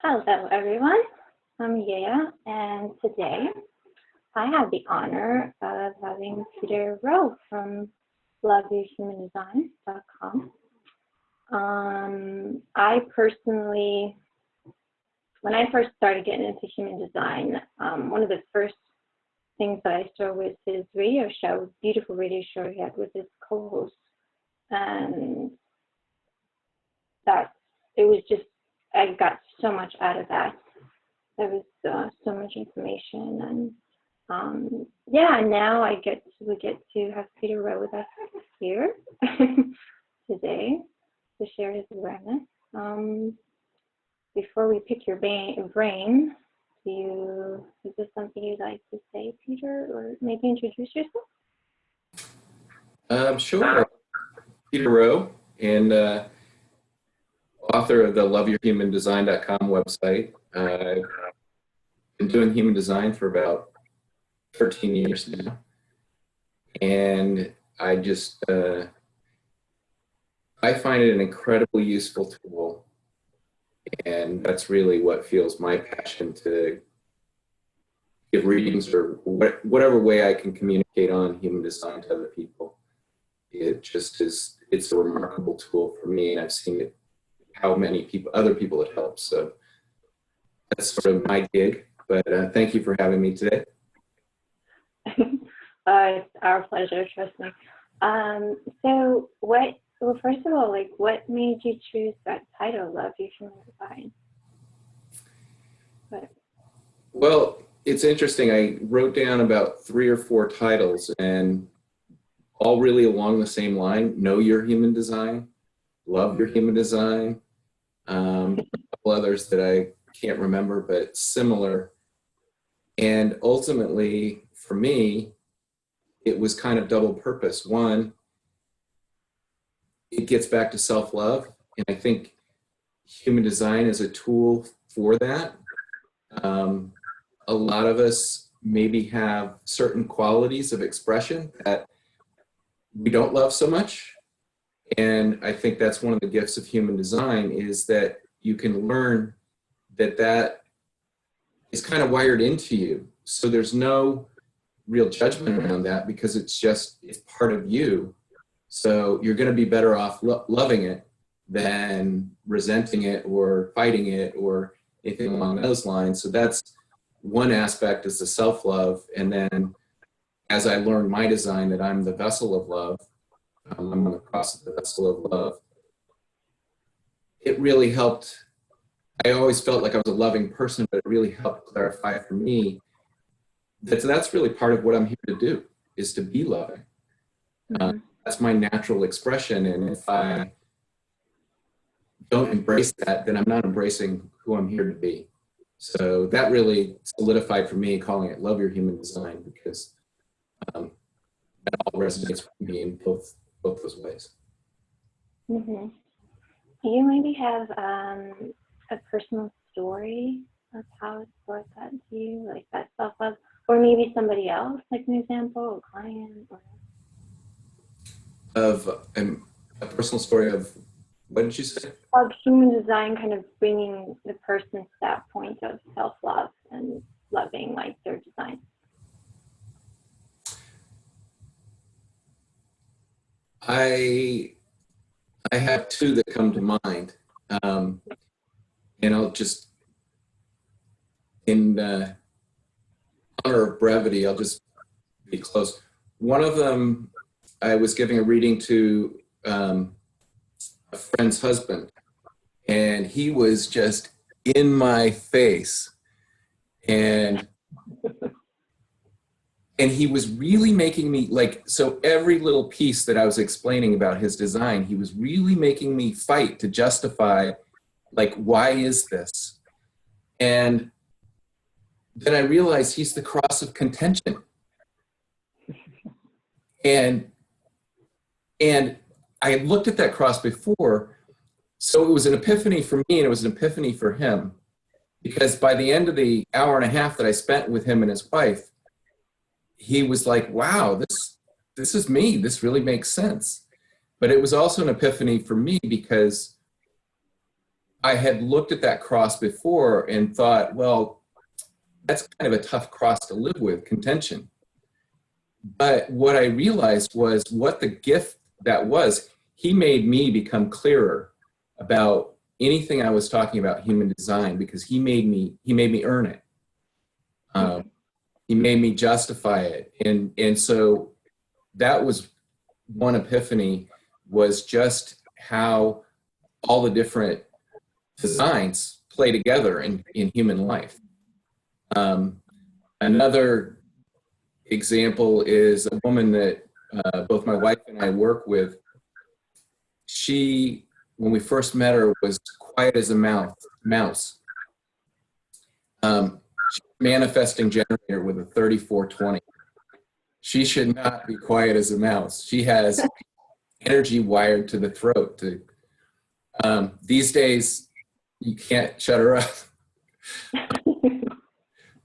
Hello, everyone. I'm Gaia, and today I have the honor of having Peter Roe from loveyourhumandesign.com. I personally, when I first started getting into human design, one of the first things that I saw was his radio show, beautiful radio show he had with his co-host, and it was just, I got so much out of that. There was so much information, and now we get to have Peter Roe with us here today to share his awareness. Before we pick your brain, is there something you'd like to say, Peter, or maybe introduce yourself? Sure. Peter Roe, and author of the loveyourhumandesign.com website. I've been doing human design for about 13 years now. And I just, I find it an incredibly useful tool. And that's really what fuels my passion to give readings or whatever way I can communicate on human design to other people. It just is, it's a remarkable tool for me, and I've seen it, how many other people it helps. So that's sort of my gig, but thank you for having me today. It's our pleasure, trust me. First of all, what made you choose that title, Love Your Human Design? Well, it's interesting. I wrote down about 3 or 4 titles, and all really along the same line: know your human design, love your human design. A couple others that I can't remember, but similar. And ultimately, for me, it was kind of double purpose. One, it gets back to self-love, and I think human design is a tool for that. A lot of us maybe have certain qualities of expression that we don't love so much. And I think that's one of the gifts of human design, is that you can learn that that is kind of wired into you. So there's no real judgment around that, because it's part of you. So you're going to be better off loving it than resenting it or fighting it or anything along those lines. So that's one aspect, is the self-love. And then as I learned my design, that I'm the vessel of love, I'm on the cross of the vessel of love, it really helped. I always felt like I was a loving person, but it really helped clarify for me that that's really part of what I'm here to do, is to be loving. Mm-hmm. That's my natural expression, and if I don't embrace that, then I'm not embracing who I'm here to be. So that really solidified for me, calling it Love Your Human Design, because that all resonates with me in both those ways. Mm-hmm. Do you maybe have a personal story of how it brought that to you, like that self-love, or maybe somebody else, like an example, a client, or of a personal story of, what did you say? Of human design kind of bringing the person to that point of self-love and loving like their design. I have 2 that come to mind, and I'll just, in honor of brevity, I'll just be close. One of them, I was giving a reading to a friend's husband, and he was just in my face, and he was really making me, so every little piece that I was explaining about his design, he was really making me fight to justify, why is this? And then I realized he's the cross of contention. And I had looked at that cross before, so it was an epiphany for me, and it was an epiphany for him, because by the end of the hour and a half that I spent with him and his wife, he was like, wow, this is me. This really makes sense. But it was also an epiphany for me, because I had looked at that cross before and thought, well, that's kind of a tough cross to live with, contention. But what I realized was what the gift that was, he made me become clearer about anything I was talking about human design, because he made me earn it. He made me justify it. And so that was one epiphany, was just how all the different designs play together in human life. Another example is a woman that both my wife and I work with. She, when we first met her, was quiet as a mouse. Manifesting generator with a 3420. She should not be quiet as a mouse. She has energy wired to the throat. These days, you can't shut her up.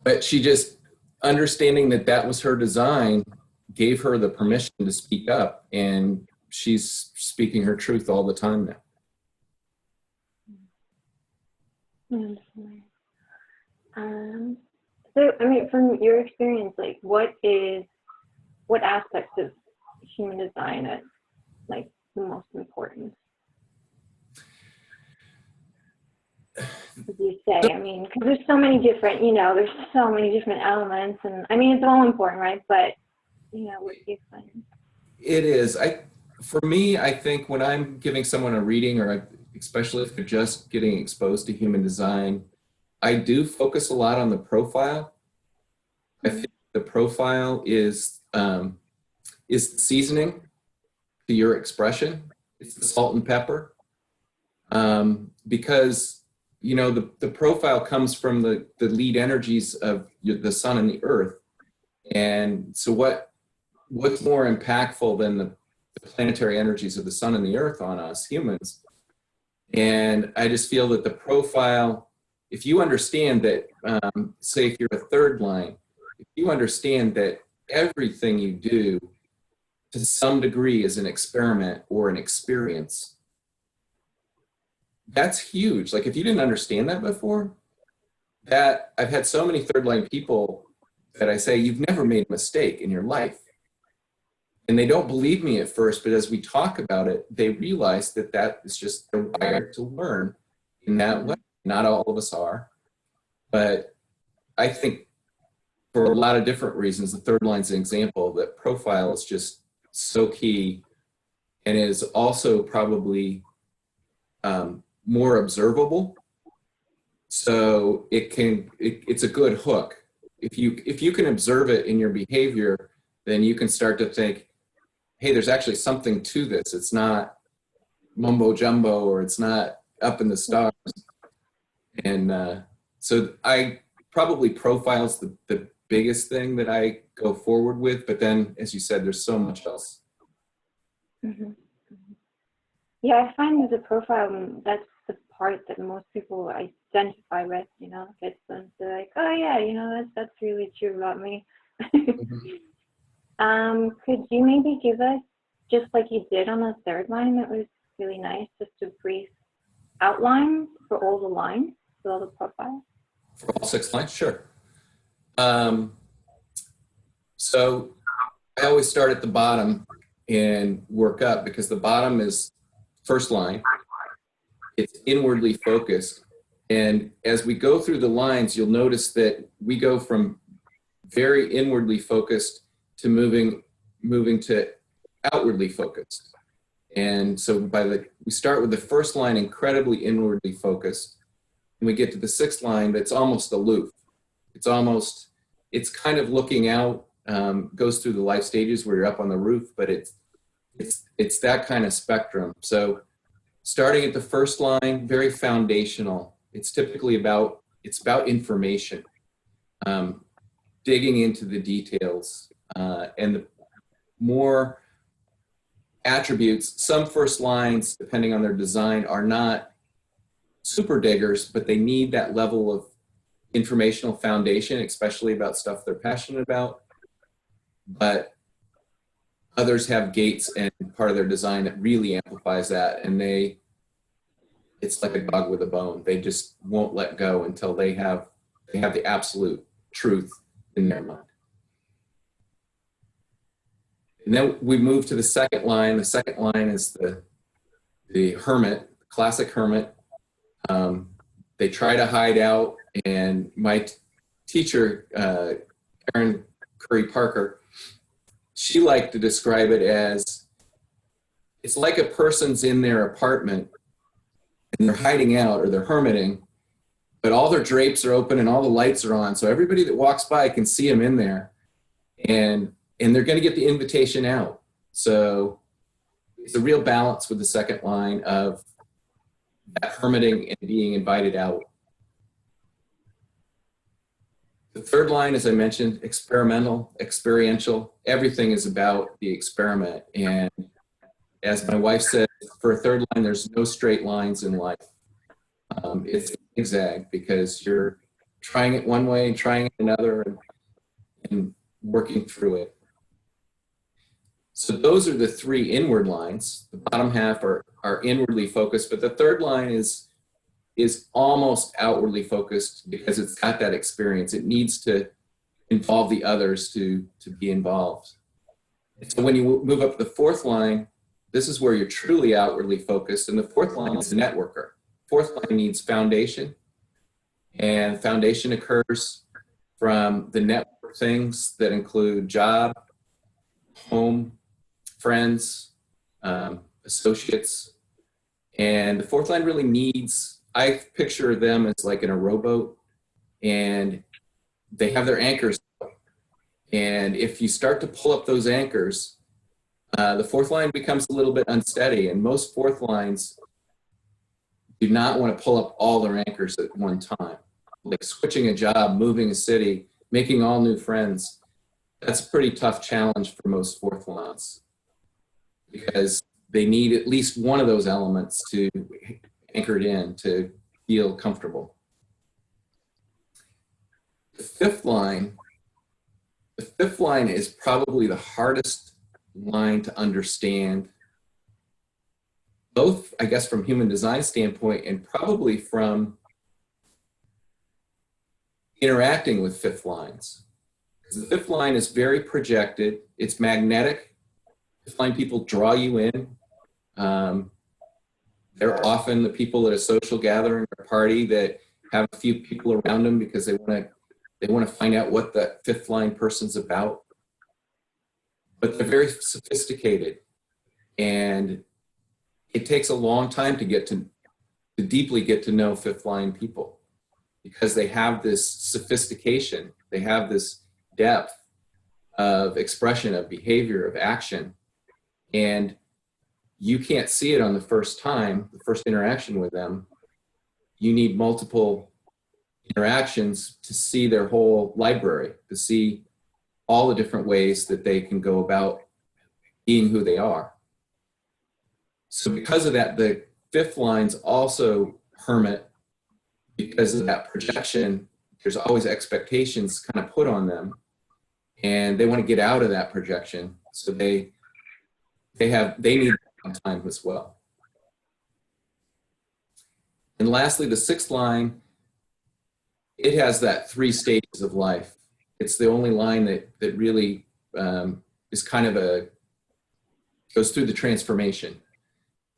But she just, understanding that that was her design, gave her the permission to speak up, and she's speaking her truth all the time now. So, I mean, from your experience, like, what aspects of human design are, like, the most important? As you say, I mean, because there's so many different, there's so many different elements, and I mean, it's all important, right? But, what do you find? It is. For me, I think when I'm giving someone a reading, or especially if they're just getting exposed to human design, I do focus a lot on the profile. I think the profile is the seasoning to your expression. It's the salt and pepper, because the profile comes from the lead energies of the sun and the earth. And so what's more impactful than the planetary energies of the sun and the earth on us humans? And I just feel that the profile, if you understand that, say if you're a third line, if you understand that everything you do to some degree is an experiment or an experience, that's huge. Like, if you didn't understand that before, that I've had so many third line people that I say, you've never made a mistake in your life. And they don't believe me at first, but as we talk about it, they realize that that is just their wired to learn in that way. Not all of us are, but I think for a lot of different reasons, the third line's an example, that profile is just so key, and is also probably more observable. So it's a good hook. If you can observe it in your behavior, then you can start to think, hey, there's actually something to this. It's not mumbo jumbo, or it's not up in the stars. And so I probably profile's the biggest thing that I go forward with. But then, as you said, there's so much else. Mm-hmm. Yeah, I find that the profile, that's the part that most people identify with, gets them to like, oh yeah, that's really true about me. Mm-hmm. Could you maybe give us, just like you did on the third line, that was really nice, just a brief outline for all the lines, for all the profiles? For all 6 lines? Sure. So I always start at the bottom and work up, because the bottom is first line. It's inwardly focused. And as we go through the lines, you'll notice that we go from very inwardly focused to moving to outwardly focused. And so we start with the first line incredibly inwardly focused, and we get to the 6th line that's almost aloof. It's kind of looking out, goes through the life stages where you're up on the roof, but it's that kind of spectrum. So starting at the first line, very foundational. It's typically about information, digging into the details, and the more attributes. Some first lines, depending on their design, are not super diggers, but they need that level of informational foundation, especially about stuff they're passionate about. But others have gates and part of their design that really amplifies that, and they it's like a dog with a bone. They just won't let go until they have the absolute truth in their mind. And then we move to the second line. The second line is the hermit, classic hermit. They try to hide out, and my teacher, Erin Curry Parker, she liked to describe it as, it's like a person's in their apartment and they're hiding out or they're hermiting, but all their drapes are open and all the lights are on, so everybody that walks by can see them in there, and they're going to get the invitation out. So it's a real balance with the second line of that hermiting and being invited out. The third line, as I mentioned, experimental, experiential. Everything is about the experiment. And as my wife said, for a third line, there's no straight lines in life. It's zigzag because you're trying it one way and trying it another and working through it. So those are the three inward lines. The bottom half are inwardly focused, but the third line is almost outwardly focused because it's got that experience. It needs to involve the others to be involved. And so when you move up the fourth line, this is where you're truly outwardly focused, and the fourth line is the networker. Fourth line needs foundation, and foundation occurs from the network things that include job, home, friends, associates. And the fourth line really needs, I picture them as like in a rowboat, and they have their anchors. And if you start to pull up those anchors, the fourth line becomes a little bit unsteady, and most fourth lines do not want to pull up all their anchors at one time. Like switching a job, moving a city, making all new friends. That's a pretty tough challenge for most fourth lines because they need at least one of those elements to anchor it in to feel comfortable. The fifth line is probably the hardest line to understand, both, I guess, from human design standpoint and probably from interacting with fifth lines. Because the fifth line is very projected. It's magnetic. Fifth line people draw you in. They're often the people at a social gathering or party that have a few people around them because they want to find out what that fifth line person's about. But they're very sophisticated, and it takes a long time to deeply get to know fifth line people because they have this sophistication, they have this depth of expression, of behavior, of action, and you can't see it on the first time, the first interaction with them. You need multiple interactions to see their whole library, to see all the different ways that they can go about being who they are. So because of that, the fifth lines also hermit because of that projection. There's always expectations kind of put on them, and they want to get out of that projection. So they need time as well. And lastly, the sixth line, it has that 3 stages of life. It's the only line that really is kind of goes through the transformation.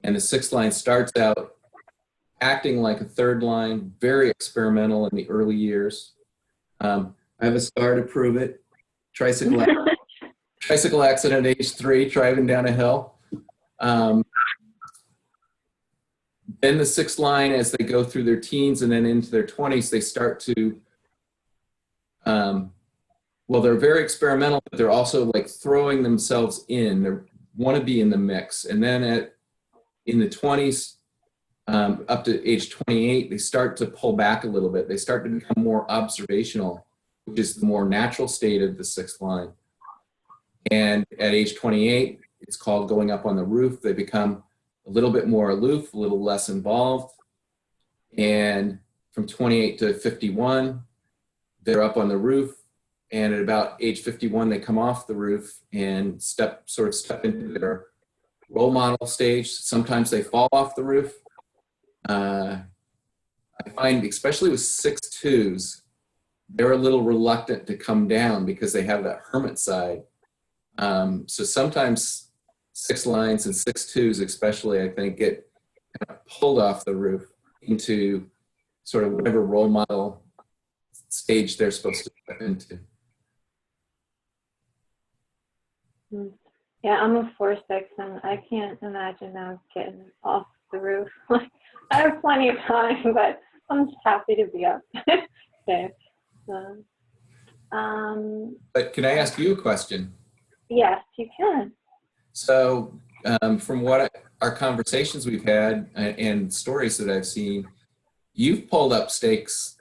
And the sixth line starts out acting like a third line, very experimental in the early years. I have a star to prove it. Tricycle accident at age 3, driving down a hill. Then the sixth line, as they go through their teens and then into their 20s, they start to, well, they're very experimental, but they're also like throwing themselves in. They want to be in the mix. And then in the 20s, up to age 28, they start to pull back a little bit. They start to become more observational, which is the more natural state of the sixth line. And at age 28, it's called going up on the roof. They become a little bit more aloof, a little less involved. And from 28 to 51, they're up on the roof. And at about age 51, they come off the roof and step into their role model stage. Sometimes they fall off the roof. I find, especially with 6/2s, they're a little reluctant to come down because they have that hermit side. So sometimes 6 lines and 6/2s especially, I think, get kind of pulled off the roof into sort of whatever role model stage they're supposed to step into. Yeah, I'm a 4/6, and I can't imagine now getting off the roof. I have plenty of time, but I'm just happy to be up there. So, But can I ask you a question? yes, you can. So from our conversations we've had and stories that I've seen, you've pulled up stakes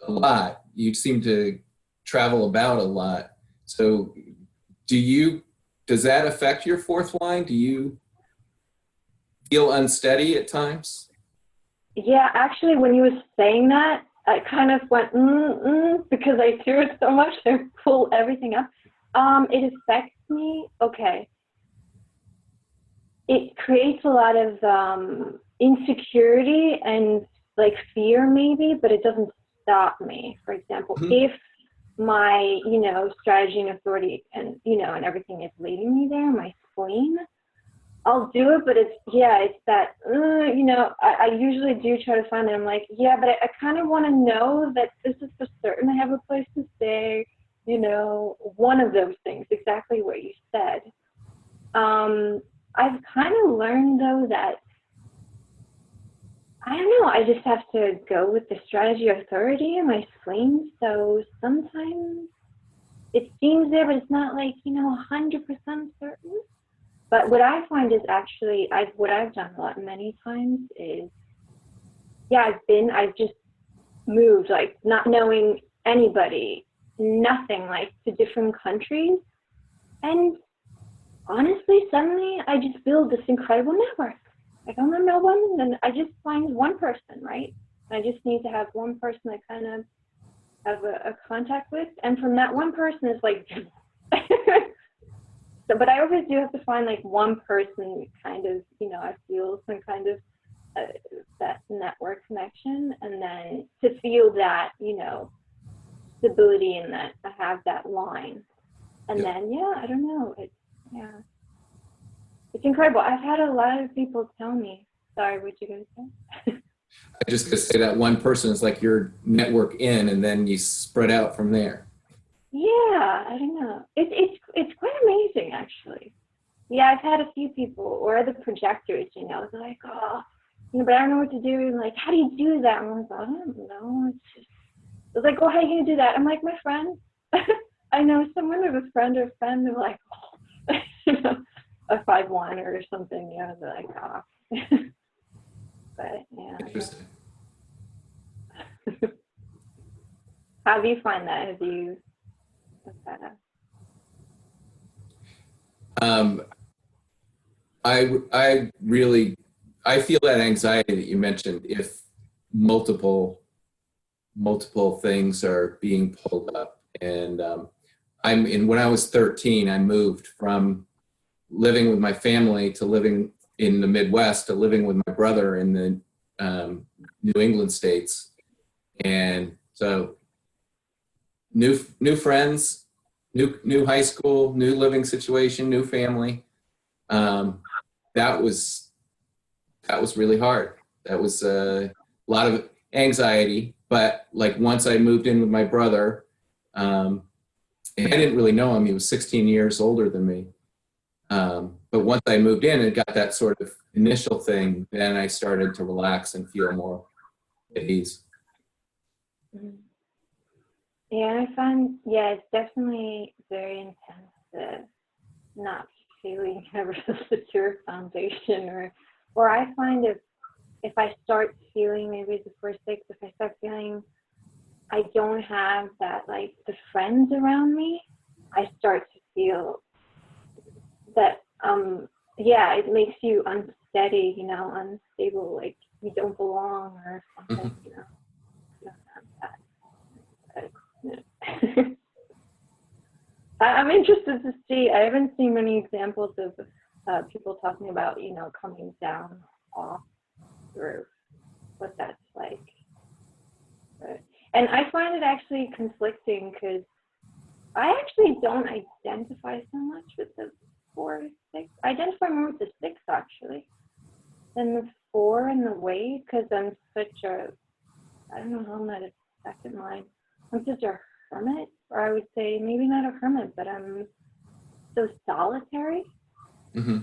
a lot. You seem to travel about a lot. So does that affect your 4th line? Do you feel unsteady at times? Yeah, actually, when you were saying that, I kind of went, because I do it so much, I pull everything up. It affects me, okay. It creates a lot of insecurity and like fear maybe, but it doesn't stop me. For example, if my, strategy and authority and, and everything is leading me there, my spleen, I'll do it, but it's that, I usually do try to find that I'm like, yeah, but I kind of want to know that this is for certain I have a place to stay, one of those things, exactly what you said. I've kind of learned though that, I don't know, I just have to go with the strategy authority and my spleen. So sometimes it seems there, but it's not like, 100% certain. But what I find is actually, what I've done many times is, I've just moved, like not knowing anybody, nothing, like to different countries. And honestly, suddenly I just build this incredible network. I don't know no one, and I just find one person, right? I just need to have one person I kind of have a contact with. And from that one person, it's like, so, but I always do have to find like one person kind of, I feel some kind of that network connection, and then to feel that, stability in that I have that line. And then, I don't know. It's incredible. I've had a lot of people tell me, sorry, what you going to say? I just gonna say that one person is like your network in, and then you spread out from there. Yeah, I don't know. It's quite amazing, actually. Yeah, I've had a few people, or the projectors, they're like, oh, but I don't know what to do. And like, how do you do that? And I'm like, I don't know. It's like, oh, how are you going to do that? I'm like, my friend. I know someone with a friend or friend, they're like, oh, a 5-1 or something, they're like, oh. But, yeah. Interesting. How do you find that? Have you I feel that anxiety that you mentioned if multiple things are being pulled up. And when I was 13, I moved from living with my family to living in the Midwest to living with my brother in the New England states. And so new friends, new high school, new living situation, new family. That was really hard. That was a lot of anxiety. But like once I moved in with my brother, and I didn't really know him. He was 16 years older than me. But once I moved in and got that sort of initial thing, then I started to relax and feel more at ease. Yeah, I find, it's definitely very intense, not feeling ever a secure foundation, or I find if I start feeling, maybe the first 6, if I start feeling I don't have that, like the friends around me, I start to feel that, it makes you unsteady, unstable, like you don't belong or something, I'm interested to see. I haven't seen many examples of people talking about, coming down off through what that's like. And I find it actually conflicting because I actually don't identify so much with the 4 to 6. I identify more with the 6 actually than the 4 and the weight, because I'm such a, I don't know how I'm not a second line. I'm such a hermit, or I would say maybe not a hermit, but I'm so solitary. Mm-hmm.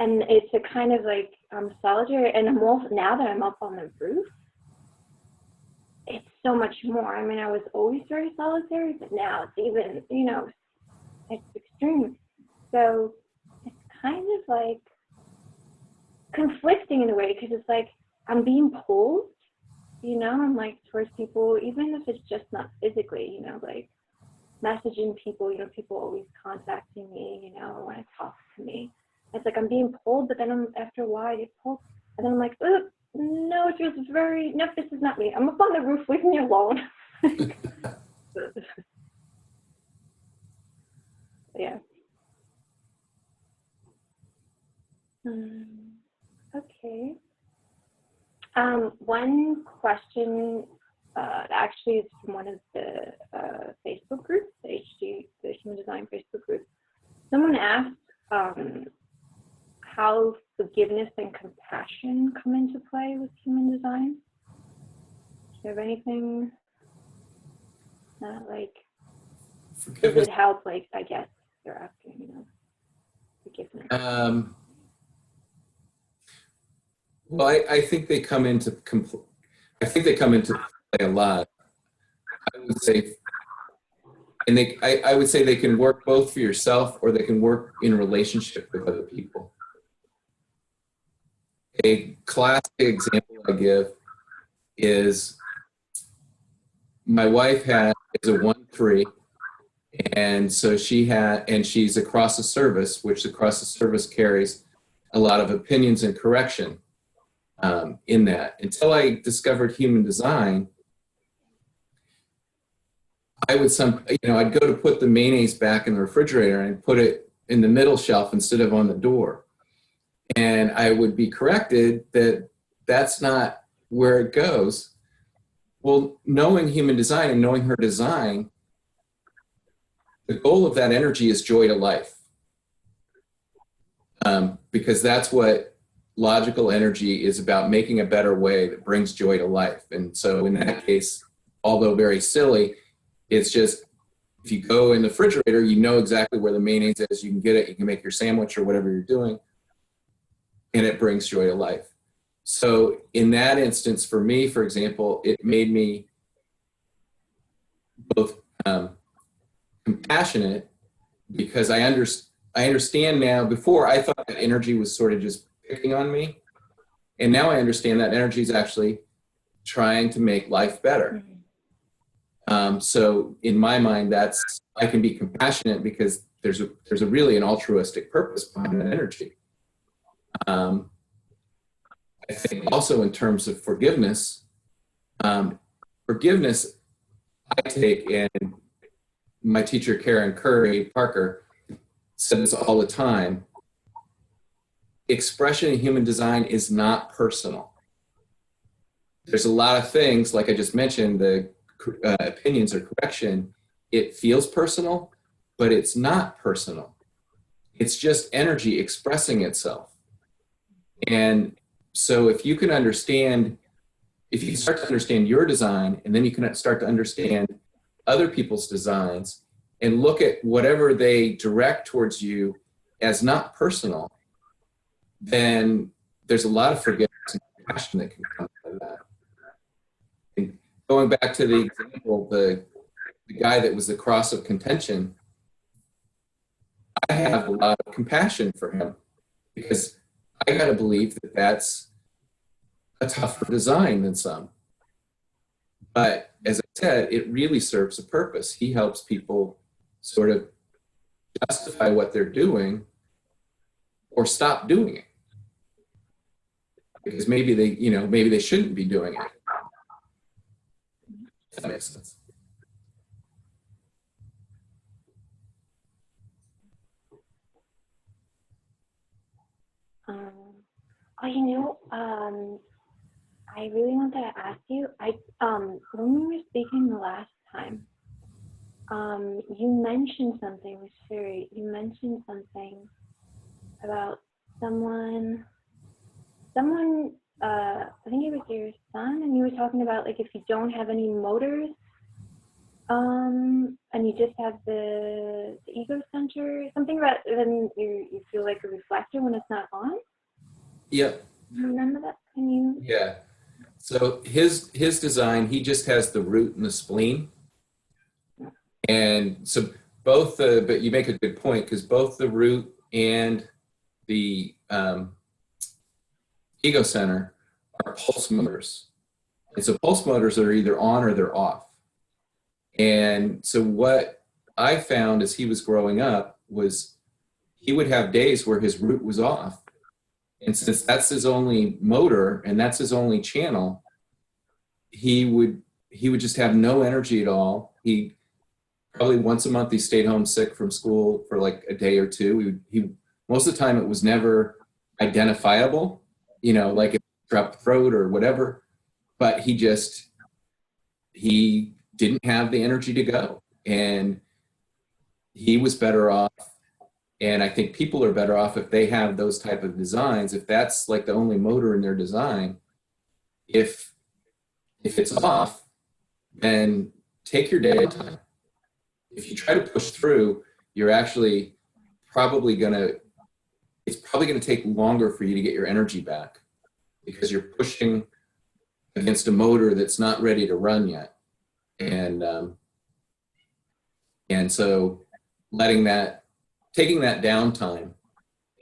And it's a kind of like, I'm solitary, and I'm also, now that I'm up on the roof, it's so much more. I mean, I was always very solitary, but now it's even, you know, it's extreme. So it's kind of like conflicting in a way, because it's like I'm being pulled, you know, I'm like towards people, even if it's just not physically, you know, like messaging people, you know, people always contacting me, you know, want to talk to me. It's like I'm being pulled, but then after a while I get pulled, and then I'm like, oh, no, it feels very, no, this is not me. I'm up on the roof, leave me alone. Yeah. Okay. One question actually is from one of the Facebook groups, the Human Design Facebook group. Someone asked how forgiveness and compassion come into play with human design. Do you have anything like, does it help, like, I guess they're asking, you know, forgiveness? Well, I think they come into play a lot. I would say, and I would say they can work both for yourself, or they can work in relationship with other people. A classic example I give is my wife is a 1-3, and so she's across the service, which across the service carries a lot of opinions and correction in that. Until I discovered human design, I'd go to put the mayonnaise back in the refrigerator and put it in the middle shelf instead of on the door. And I would be corrected that that's not where it goes. Well, knowing human design and knowing her design, the goal of that energy is joy to life. Because that's what logical energy is about, making a better way that brings joy to life. And so in that case, although very silly, it's just, if you go in the refrigerator, you know exactly where the mayonnaise is, you can get it, you can make your sandwich or whatever you're doing, and it brings joy to life. So in that instance, for me, for example, it made me both compassionate, because I understand now. Before, I thought that energy was sort of just picking on me, and now I understand that energy is actually trying to make life better. So in my mind, I can be compassionate because there's a really an altruistic purpose behind that energy. I think also in terms of forgiveness, forgiveness I take, and my teacher Karen Parker said this all the time: expression in human design is not personal. There's a lot of things, like I just mentioned, the opinions or correction, it feels personal, but it's not personal. It's just energy expressing itself. And so if you can start to understand your design, and then you can start to understand other people's designs, and look at whatever they direct towards you as not personal, then there's a lot of forgiveness and compassion that can come out of that. And going back to the example, the guy that was the cross of contention, I have a lot of compassion for him, because I got to believe that that's a tougher design than some. But as I said, it really serves a purpose. He helps people sort of justify what they're doing or stop doing it, because maybe they shouldn't be doing it. If that makes sense. I really wanted to ask you, when we were speaking the last time, you mentioned something, you mentioned something about someone, I think it was your son, and you were talking about like if you don't have any motors, and you just have the ego center, something about then you feel like a reflector when it's not on. Yep. Do you remember that? Can you? Yeah. So his design, he just has the root and the spleen. And so both but you make a good point, because both the root and the ego center are pulse motors. And so pulse motors are either on or they're off. And so what I found as he was growing up was he would have days where his root was off. And since that's his only motor and that's his only channel, he would just have no energy at all. He probably once a month he stayed home sick from school for like a day or two. He most of the time it was never identifiable, like a strep throat or whatever, but he didn't have the energy to go, and he was better off. And I think people are better off if they have those type of designs, if that's like the only motor in their design. If it's off, then take your downtime. If you try to push through, you're actually it's probably gonna take longer for you to get your energy back, because you're pushing against a motor that's not ready to run yet. And so taking that downtime,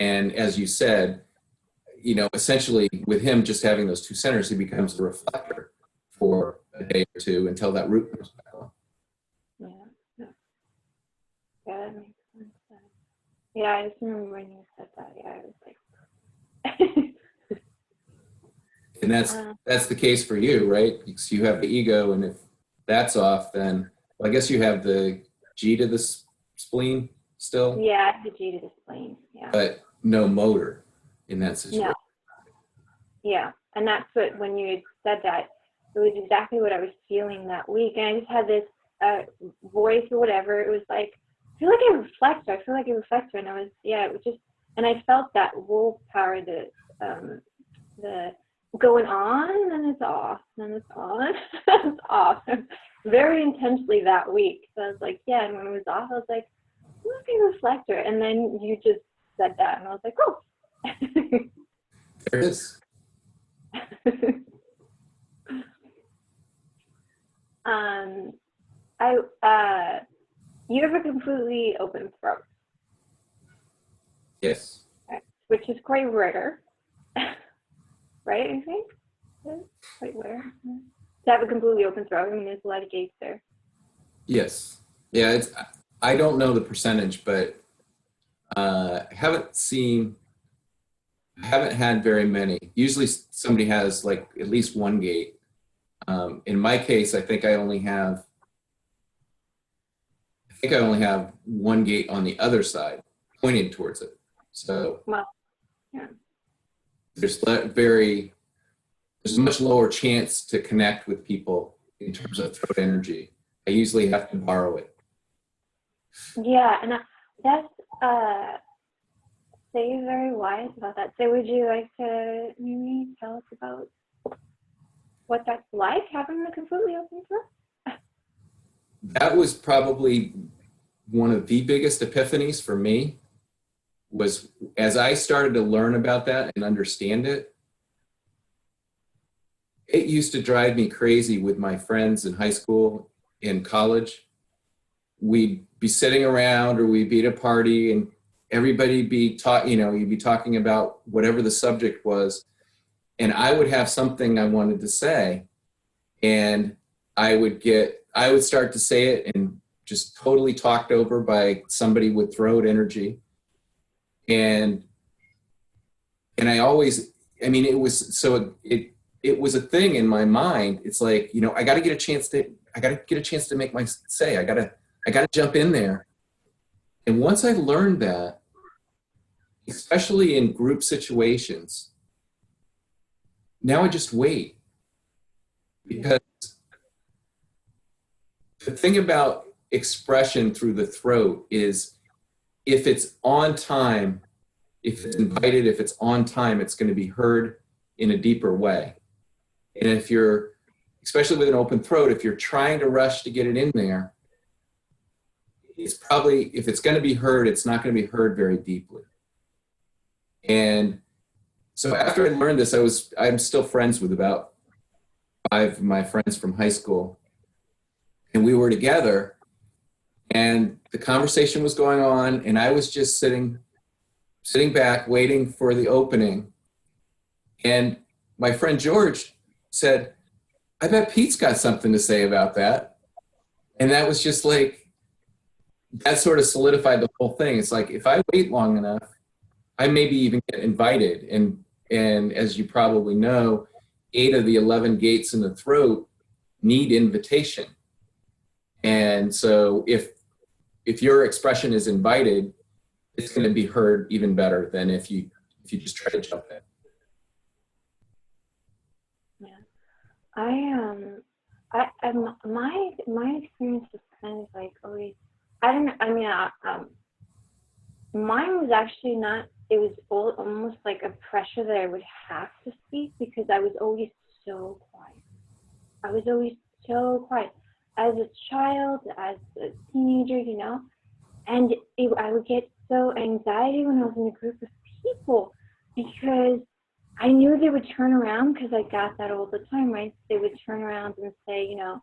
and as you said, essentially with him just having those two centers, he becomes a reflector for a day or two until that root comes back on. Yeah, that makes sense. Yeah, I just remember when you said that. Yeah, I was like. And that's the case for you, right? Because you have the ego, and if that's off, then I guess you have the G to the spleen still. Yeah, the G to the spleen. Yeah. But no motor in that situation. No. Yeah, and that's what, when you said that, it was exactly what I was feeling that week. And I just had this voice or whatever. It was like, I feel like a reflector. And I was, it was just, and I felt that willpower, the going on, and then it's off, and then it's on, and it's off, very intensely that week. So I was like, and when it was off, I was like, I'm like a reflector. And then you just said that, and I was like, oh. There it is. You have a completely open throat. Yes. Which is quite rare, right? I think it's quite rare to have a completely open throat. I mean, there's a lot of gates there. Yes. Yeah. I don't know the percentage, but haven't had very many. Usually somebody has like at least one gate. In my case, I think I only have one gate on the other side pointing towards it. So there's a much lower chance to connect with people in terms of throat energy. I usually have to borrow it. Yeah, and that's so you're very wise about that. So would you like to maybe tell us about what that's like, having the completely open throat? That was probably one of the biggest epiphanies for me, was as I started to learn about that and understand it. It used to drive me crazy with my friends in high school, in college. We'd be sitting around, or we'd be at a party, and everybody'd be you'd be talking about whatever the subject was, and I would have something I wanted to say, and I would start to say it and just totally talked over by somebody with throat energy. And I always, it was, so it was a thing in my mind. It's like, I got to get a chance to make my say. I got to jump in there. And once I learned that, especially in group situations, now I just wait. because the thing about expression through the throat is if it's on time, if it's invited, if it's on time, it's going to be heard in a deeper way. And if you're, especially with an open throat, if you're trying to rush to get it in there, it's probably, if it's going to be heard, it's not going to be heard very deeply. And so after I learned this, I'm still friends with about 5 of my friends from high school. And we were together and the conversation was going on and I was just sitting back waiting for the opening. And my friend George said, I bet Pete's got something to say about that. And that was just like, that sort of solidified the whole thing. It's like, if I wait long enough, I maybe even get invited. And as you probably know, 8 of the 11 gates in the throat need invitation. And so if your expression is invited, it's going to be heard even better than if you just try to jump in. Yeah, my experience is kind of like always. I don't know. I mean, mine was actually not. It was almost like a pressure that I would have to speak because I was always so quiet. I was always so quiet as a child, as a teenager, you know. And I would get so anxiety when I was in a group of people because I knew they would turn around because I got that all the time, right? They would turn around and say, you know,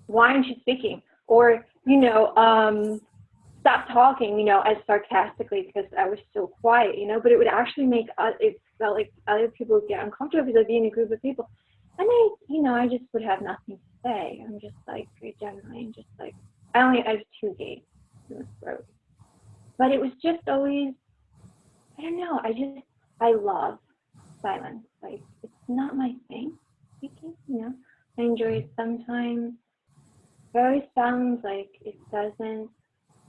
why aren't you speaking? Or, you know, stop talking, you know, as sarcastically because I was so quiet, you know, but it would actually make, it felt like other people would get uncomfortable because I'd be in a group of people. And I just would have nothing to say. I'm just like, generally, just like, I have 2 gates in the throat. But it was just always, I don't know, I love silence. Like, it's not my thing, speaking, you know. I enjoy it sometimes. It always sounds like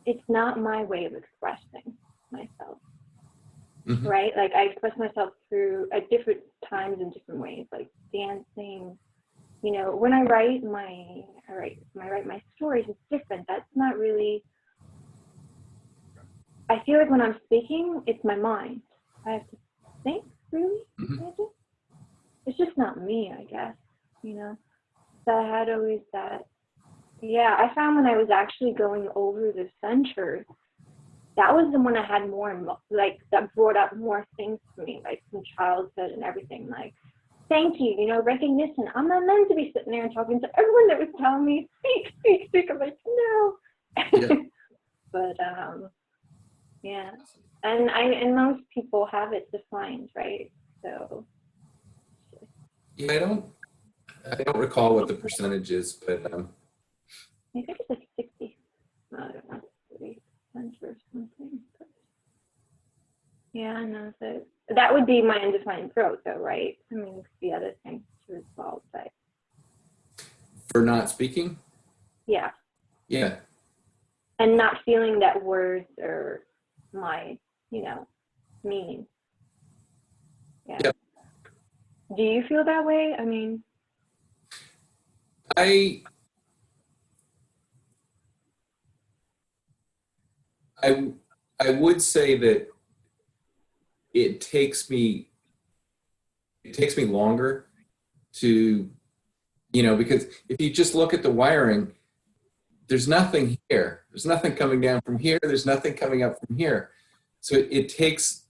it's not my way of expressing myself, right? Like, I express myself through, at different times in different ways, like dancing. You know, when I write my stories, it's different. That's not really, I feel like when I'm speaking, it's my mind. I have to think, really. It's just not me, I guess, you know. So I had always that. Yeah, I found when I was actually going over the centers, that was the one I had more, like, that brought up more things for me, like from childhood and everything, like, thank you, you know, recognition. I'm not meant to be sitting there and talking to everyone that was telling me, speak. I'm like, no. Yeah. But, yeah. And most people have it defined, right? So. Yeah, I don't recall what the percentage is, but I think it's like 60. I don't know, 30% or something. But yeah, no. So that would be my undefined throat, though, right? I mean, the other thing too as well, but. For not speaking? Yeah. Yeah. And not feeling that words are my, you know, meaning. Yeah. Yep. Do you feel that way? I mean. I would say that it takes me longer to, you know, because if you just look at the wiring, there's nothing here. There's nothing coming down from here. There's nothing coming up from here. So it takes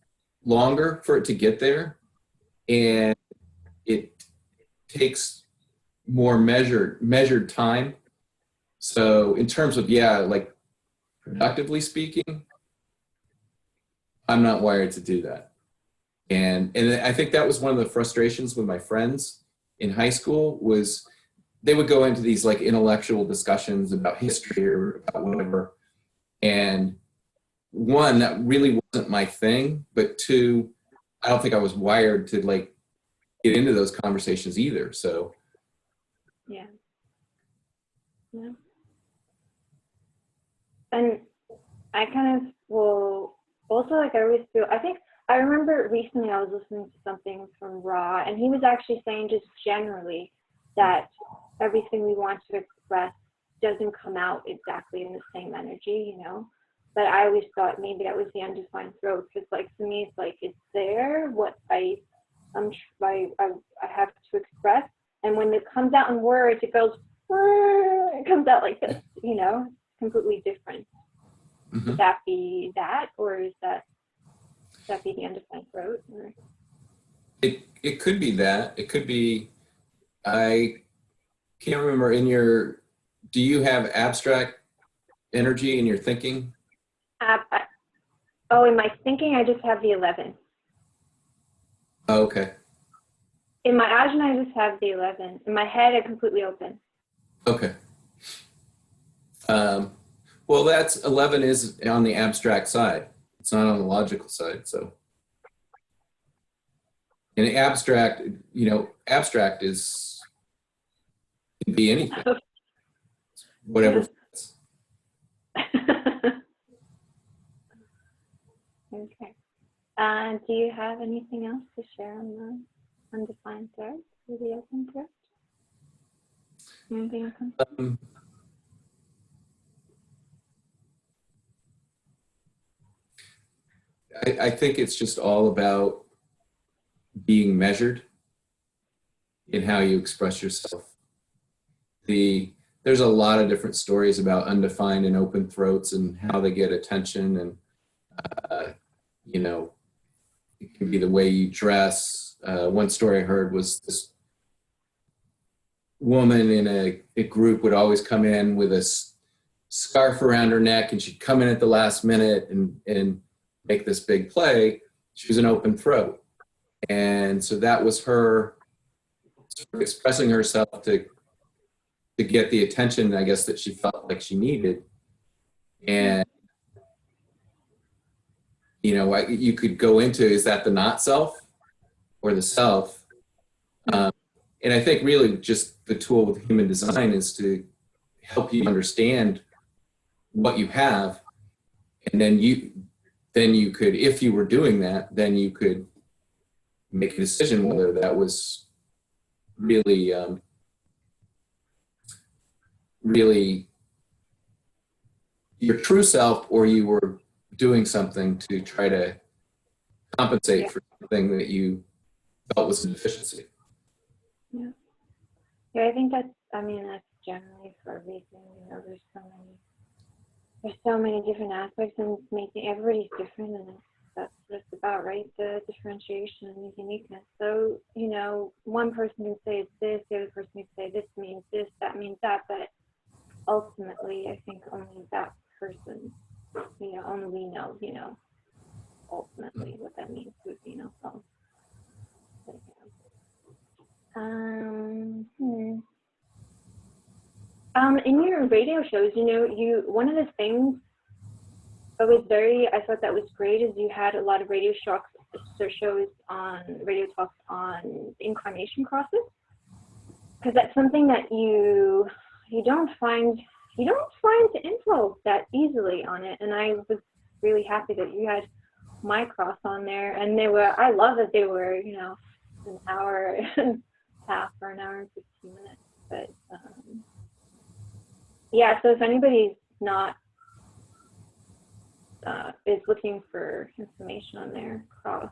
longer for it to get there, and it takes more measured time. So in terms of, yeah, like productively speaking, I'm not wired to do that. And I think that was one of the frustrations with my friends in high school was they would go into these like intellectual discussions about history or about whatever. And 1, that really wasn't my thing, but 2, I don't think I was wired to like get into those conversations either. So. Yeah. Yeah. And I kind of will also, like, I always feel, I think I remember recently I was listening to something from Ra, and he was actually saying just generally that everything we want to express doesn't come out exactly in the same energy, you know. But I always thought maybe that was the undefined throat, because like to me it's like it's there what I have to express, and when it comes out in words, it goes, it comes out like this, you know, completely different. Mm-hmm. Would that be that, or is that be the undefined throat? Or? It could be that. It could be. I can't remember. Do you have abstract energy in your thinking? Oh, in my thinking, I just have the 11. Oh, okay. In my ajna, I just have the 11. In my head, I completely open. Okay. Well, that's 11 is on the abstract side. It's not on the logical side. So, in abstract, abstract can be anything, whatever fits. Okay. Do you have anything else to share on the undefined threat or the open threat? Anything else? I think it's just all about being measured in how you express yourself. There's a lot of different stories about undefined and open throats and how they get attention, and it can be the way you dress. One story I heard was this woman in a group would always come in with a scarf around her neck, and she'd come in at the last minute and make this big play. She was an open throat. And so that was her sort of expressing herself to get the attention, I guess, that she felt like she needed. And, you could go into, is that the not self or the self? And I think really just the tool with human design is to help you understand what you have. And then you could, if you were doing that, then you could make a decision whether that was really, really your true self, or you were doing something to try to compensate for something that you felt was a deficiency. Yeah. Yeah, I think that's generally for everything. There's so many different aspects, and making everybody's different, and that's what it's about, right? The differentiation and the uniqueness. So, one person can say it's this, the other person can say this means this, that means that, but ultimately, I think only that person, only we know, ultimately what that means to, so. But, in your radio shows, one of the things that was I thought that was great is you had a lot of radio shows on radio talks on incarnation crosses, because that's something that you don't find info that easly on it, and I was really happy that you had my cross on there, and I love that they were an hour and a half or an hour and 15 minutes, but yeah, so if anybody's not is looking for information on their cross,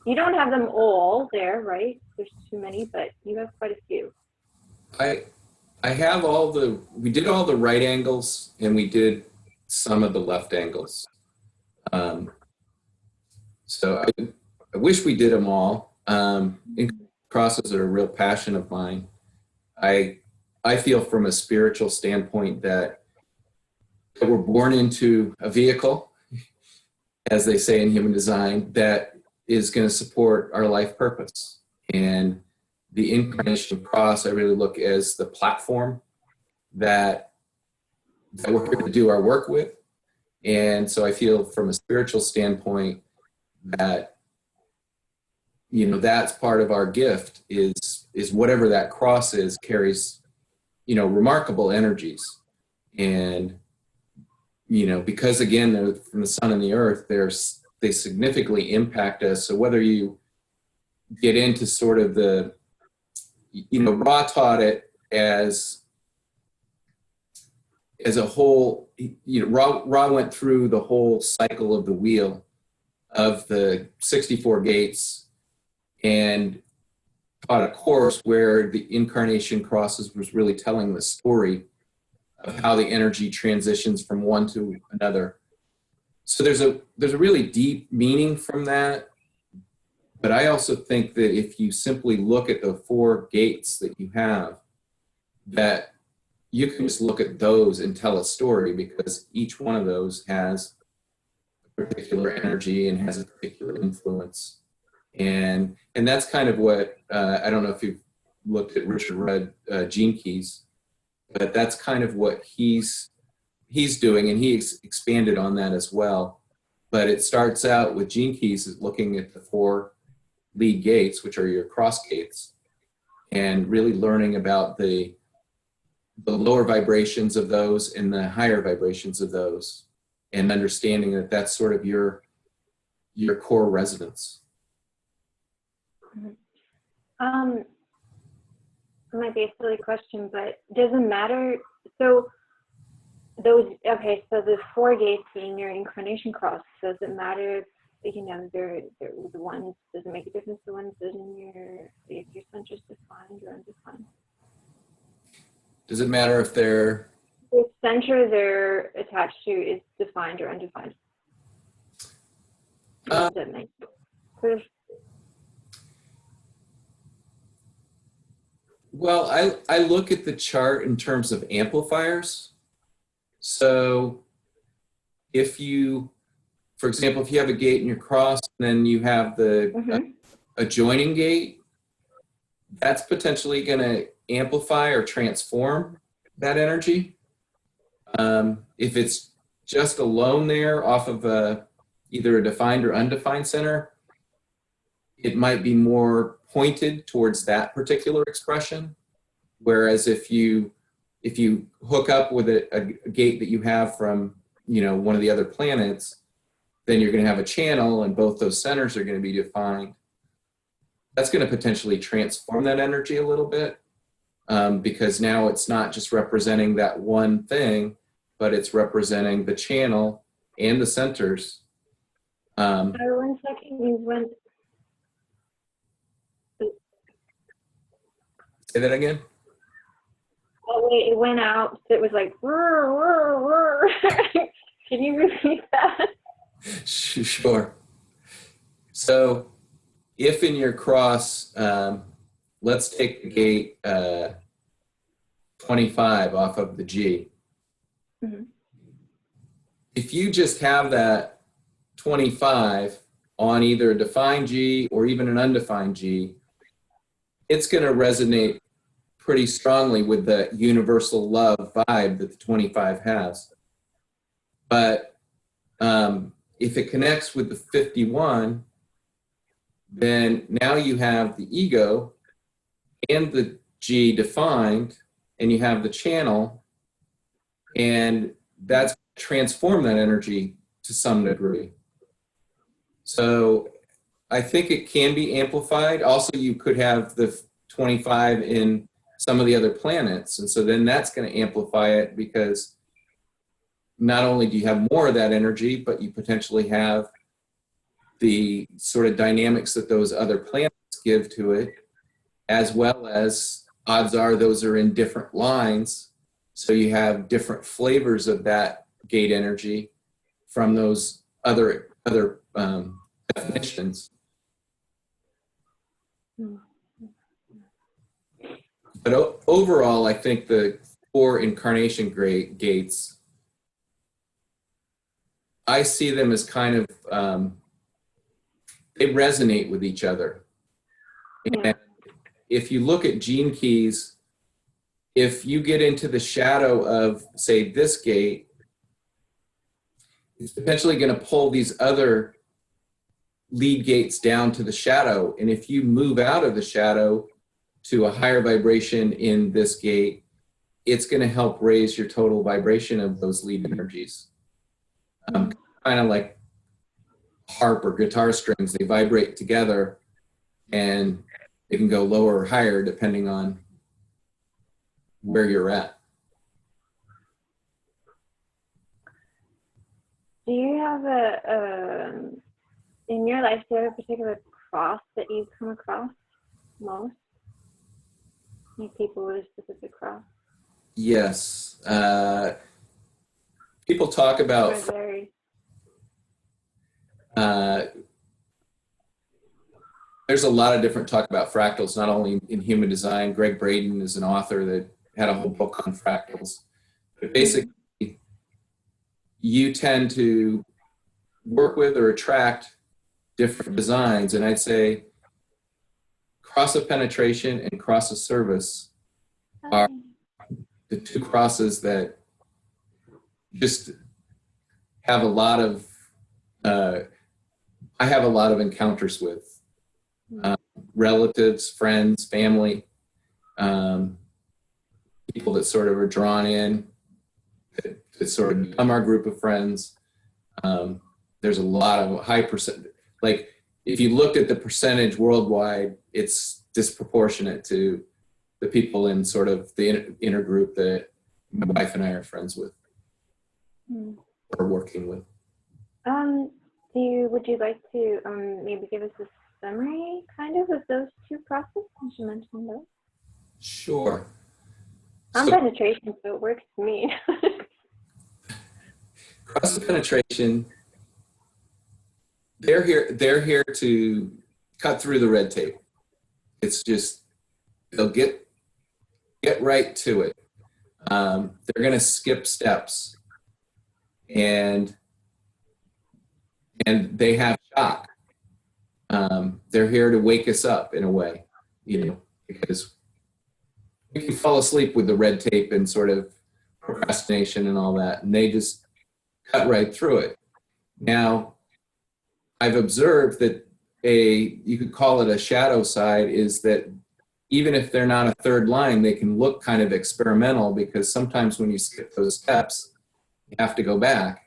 you don't have them all there, right? There's too many, but you have quite a few. I have we did all the right angles, and we did some of the left angles. So I wish we did them all. Crosses are a real passion of mine. I feel from a spiritual standpoint that we're born into a vehicle, as they say in human design, that is going to support our life purpose. And the incarnation cross, I really look as the platform that we're here to do our work with. And so I feel from a spiritual standpoint that, that's part of our gift is whatever that cross is carries, remarkable energies. And, because again, they're from the sun and the earth, they're they significantly impact us. So whether you get into sort of the, Ra taught it as a whole, Ra went through the whole cycle of the wheel of the 64 gates and taught a course where the incarnation crosses was really telling the story of how the energy transitions from one to another. So there's a really deep meaning from that. But I also think that if you simply look at the 4 gates that you have, that you can just look at those and tell a story, because each one of those has a particular energy and has a particular influence. And that's kind of what, I don't know if you've looked at Richard Rudd, Gene Keys, but that's kind of what he's doing, and he expanded on that as well. But it starts out with Gene Keys is looking at the 4 lead gates, which are your cross gates, and really learning about the lower vibrations of those and the higher vibrations of those, and understanding that that's sort of your core resonance. It might be a silly question, but does it matter? So the 4 gates in your incarnation cross, does it matter if, they're the ones, does it make a difference the ones that if your center's defined or undefined? Does it matter if the center they're attached to is defined or undefined? Does that make sense? Well, I look at the chart in terms of amplifiers. So if you, for example, if you have a gate in your cross and then you have the adjoining gate, that's potentially going to amplify or transform that energy. If it's just alone there off of either a defined or undefined center, it might be more pointed towards that particular expression. Whereas if you hook up with a gate that you have from one of the other planets, then you're going to have a channel and both those centers are going to be defined. That's going to potentially transform that energy a little bit, because now it's not just representing that one thing, but it's representing the channel and the centers. Sorry, 1 second, you went. Say that again? Oh wait, it went out. So it was like, whir, whir, whir. Can you repeat that? Sure. So if in your cross, let's take the gate 25 off of the G. Mm-hmm. If you just have that 25 on either a defined G or even an undefined G, it's going to resonate pretty strongly with the universal love vibe that the 25 has. But if it connects with the 51, then now you have the ego and the G defined, and you have the channel, and that's transform that energy to some degree. So I think it can be amplified. Also, you could have the 25 in some of the other planets, and so then that's going to amplify it, because not only do you have more of that energy, but you potentially have the sort of dynamics that those other planets give to it, as well as odds are those are in different lines, so you have different flavors of that gate energy from those other definitions. But overall, I think the 4 incarnation gates, I see them as kind of, they resonate with each other. And if you look at Gene Keys, if you get into the shadow of, say, this gate, it's potentially going to pull these other lead gates down to the shadow. And if you move out of the shadow to a higher vibration in this gate, it's going to help raise your total vibration of those lead energies. Kind of like harp or guitar strings. They vibrate together, and they can go lower or higher depending on where you're at. Do you have in your life, do you have a particular cross that you come across most? Any people with a specific cross? Yes. People talk about, there's a lot of different talk about fractals, not only in human design. Greg Braden is an author that had a whole book on fractals. But basically, you tend to work with or attract different designs. And I'd say cross of penetration and cross of service are the two crosses that just have a lot of, I have a lot of encounters with relatives, friends, family, people that sort of are drawn in, that sort of become our group of friends. There's a lot of high percent, like if you looked at the percentage worldwide, it's disproportionate to the people in sort of the inner group that my wife and I are friends with or working with. Would you like to maybe give us a summary kind of those two crosses? Did you mention those? Sure. I'm penetration, so it works for me. Cross of penetration, they're here to cut through the red tape. It's just, they'll get right to it. They're going to skip steps, and they have shock. They're here to wake us up in a way, because we can fall asleep with the red tape and sort of procrastination and all that, and they just cut right through it. Now, I've observed that you could call it a shadow side, is that even if they're not a third line, they can look kind of experimental, because sometimes when you skip those steps, you have to go back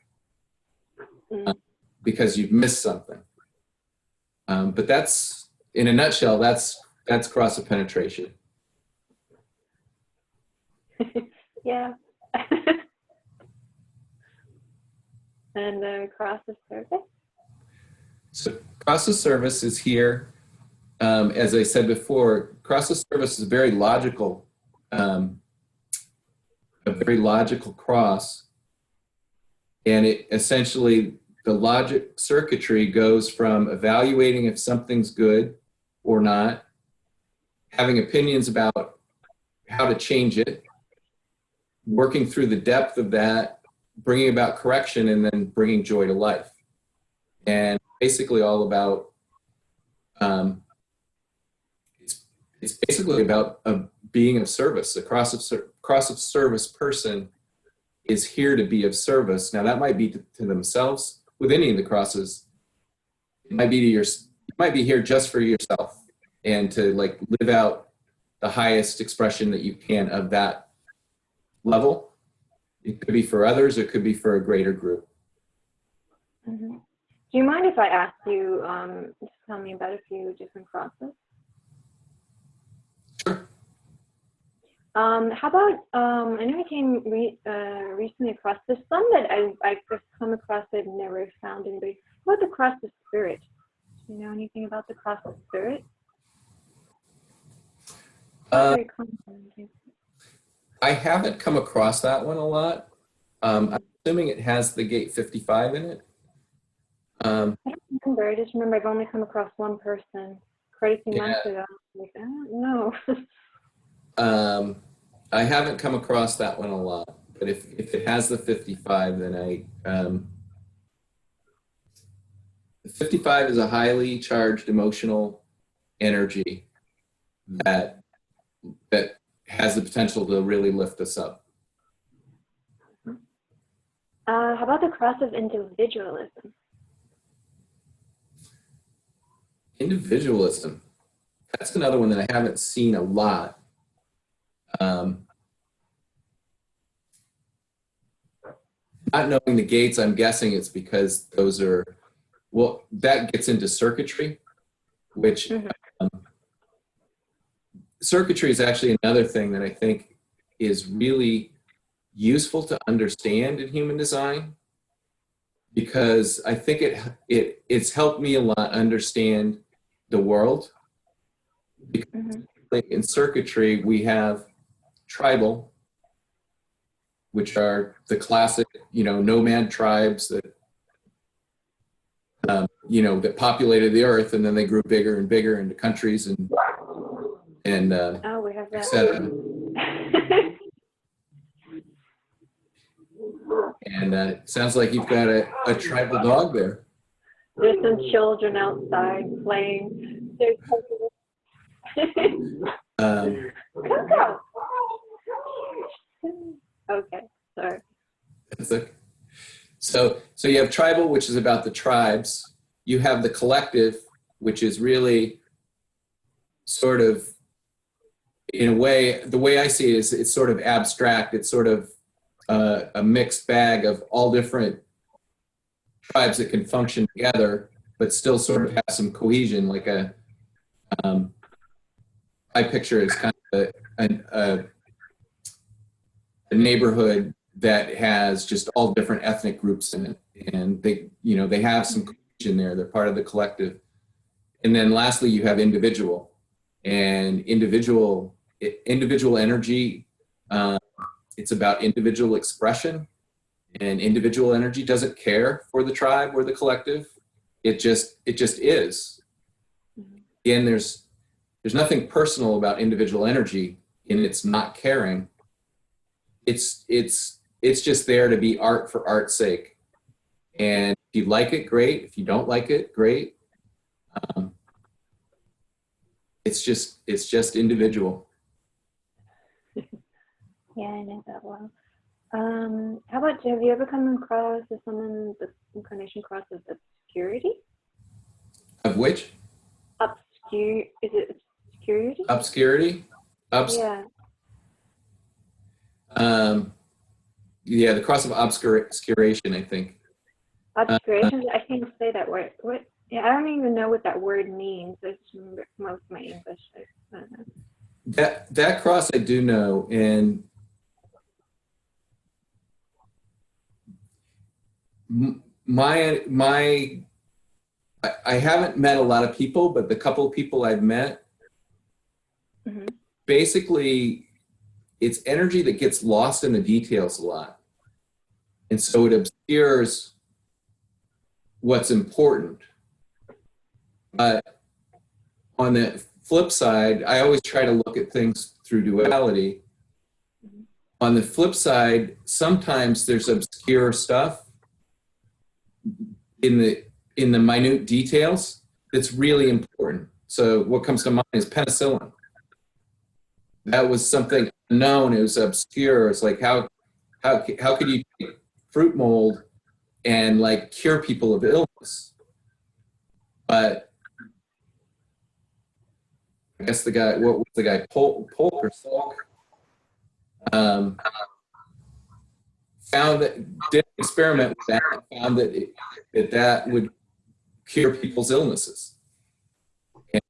because you've missed something. But that's, in a nutshell, that's cross of penetration. Yeah. And the cross of service? So cross of service is here. As I said before, cross of service is a very logical cross. And it essentially, the logic circuitry goes from evaluating if something's good or not, having opinions about how to change it, working through the depth of that, bringing about correction, and then bringing joy to life. And basically all about, it's basically about being of service. A cross of service person is here to be of service. Now that might be to themselves. With any of the crosses, it might be you might be here just for yourself and to like live out the highest expression that you can of that level. It could be for others, it could be for a greater group. Mm-hmm. Do you mind if I ask you to tell me about a few different crosses? Sure. How about, I know I came recently across, there's some that I've just come across that I've never found anybody. How about the cross of spirit? Do you know anything about the cross of spirit? Very common. I haven't come across that one a lot. I'm assuming it has the gate 55 in it. I don't remember. I just remember I've only come across one person quite a few months ago. Like, I don't know. I haven't come across that one a lot, but if it has the 55, then the 55 is a highly charged emotional energy that has the potential to really lift us up. How about the cross of individualism? Individualism. That's another one that I haven't seen a lot. Not knowing the gates, I'm guessing it's because those are well, that gets into circuitry, which circuitry is actually another thing that I think is really useful to understand in human design, because I think it's helped me a lot understand the world. Because in circuitry, we have tribal, which are the classic, nomad tribes that, that populated the earth, and then they grew bigger and bigger into countries and oh, we have that. et cetera. And it sounds like you've got a tribal dog there. There's some children outside playing. There's Coco. Okay, sorry. So you have tribal, which is about the tribes. You have the collective, which is really sort of, in a way, the way I see it is it's sort of abstract. It's sort of a mixed bag of all different tribes that can function together, but still sort of have some cohesion. Like I picture it as kind of a neighborhood that has just all different ethnic groups in it, and they have some cohesion there. They're part of the collective. And then lastly, you have individual, and individual energy. It's about individual expression, and individual energy doesn't care for the tribe or the collective. It just is. Again, there's nothing personal about individual energy, and it's not caring. It's just there to be art for art's sake. And if you like it, great. If you don't like it, great. It's just individual. Yeah, I know that well. How about, have you ever come across someone, the Incarnation cross of obscurity? Of which? Is it obscurity? Obscurity? Yeah. Yeah, the cross of obscuration, I think. Obscuration? I can't say that word. What? Yeah, I don't even know what that word means. It's most of my English. I don't know. That cross I do know, and I haven't met a lot of people, but the couple of people I've met, basically, it's energy that gets lost in the details a lot. And so it obscures what's important. But on the flip side, I always try to look at things through duality. On the flip side, sometimes there's obscure stuff in the minute details that's really important. So what comes to mind is penicillin. That was something unknown. It was obscure. It's like how could you take fruit mold and like cure people of illness? But I guess what was the guy, Polk or Salk? Found that, did an experiment with that, and found that would cure people's illnesses.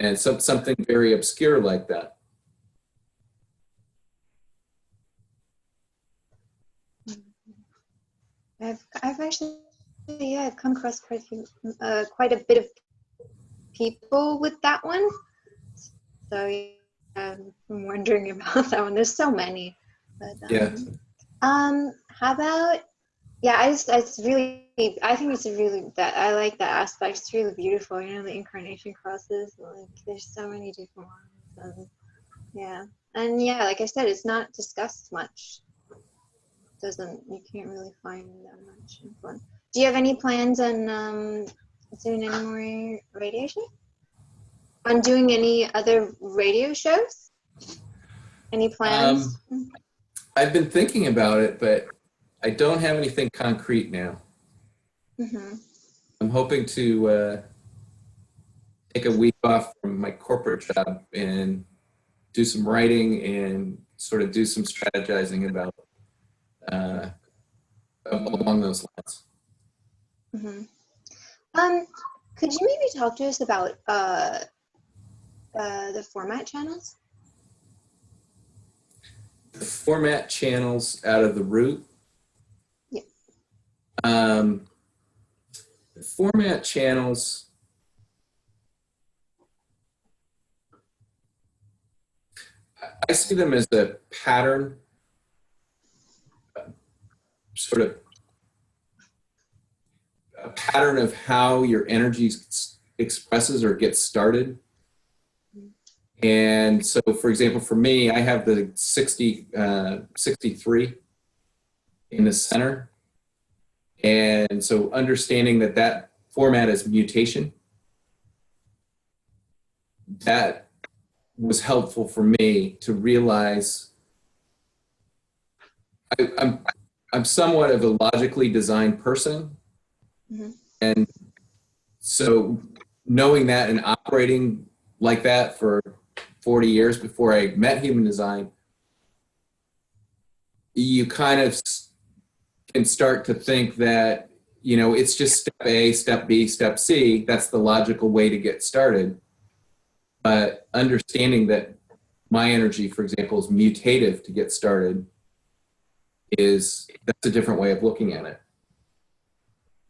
And something very obscure like that. I've actually, I've come across quite a bit of people with that one. So I'm wondering about that one. There's so many. But, how about, I think it's I like that aspect. It's really beautiful. The Incarnation crosses, like there's so many different ones. And like I said, it's not discussed much. You can't really find that much info. Do you have any plans on doing any more radiation? On doing any other radio shows? Any plans? I've been thinking about it, but I don't have anything concrete now. I'm hoping to take a week off from my corporate job and do some writing and sort of do some strategizing about along those lines. Could you maybe talk to us about the format channels? The format channels out of the root. Yeah. The format channels, I see them as a pattern, sort of a pattern of how your energy expresses or gets started. And so, for example, for me, I have the 63 in the center. And so understanding that that format is mutation, that was helpful for me to realize I'm somewhat of a logically designed person. Mm-hmm. And so knowing that and operating like that for 40 years before I met human design, you kind of can start to think that, you know, it's just step A, step B, step C. That's the logical way to get started. But understanding that my energy, for example, is mutative to get started, that's a different way of looking at it.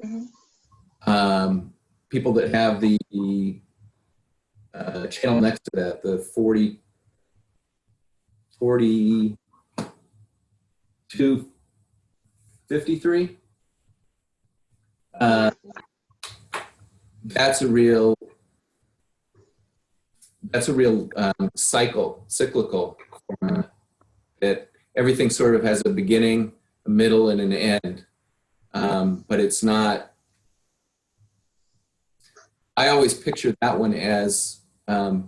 Mm-hmm. People that have the channel next to that, the 4253, that's a real cyclical format, that everything sort of has a beginning, a middle, and an end. But it's not, I always picture that one as, I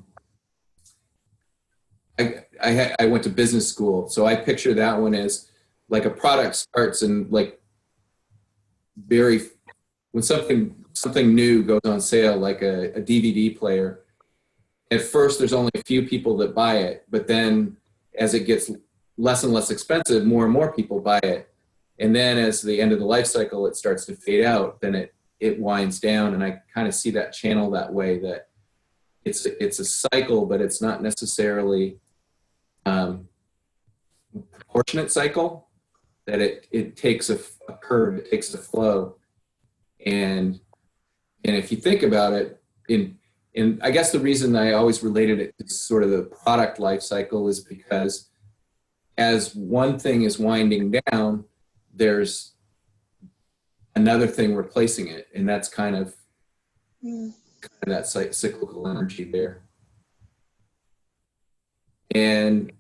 went to business school, so I picture that one as like a product starts and like when something new goes on sale, like a DVD player, at first there's only a few people that buy it, but then as it gets less and less expensive, more and more people buy it. And then as the end of the life cycle, it starts to fade out, then it winds down. And I kind of see that channel that way, that it's a cycle, but it's not necessarily proportionate cycle, that it takes a curve, it takes a flow. And if you think about it, and I guess the reason I always related it to sort of the product life cycle is because as one thing is winding down, there's another thing replacing it. And that's kind of that cyclical energy there. And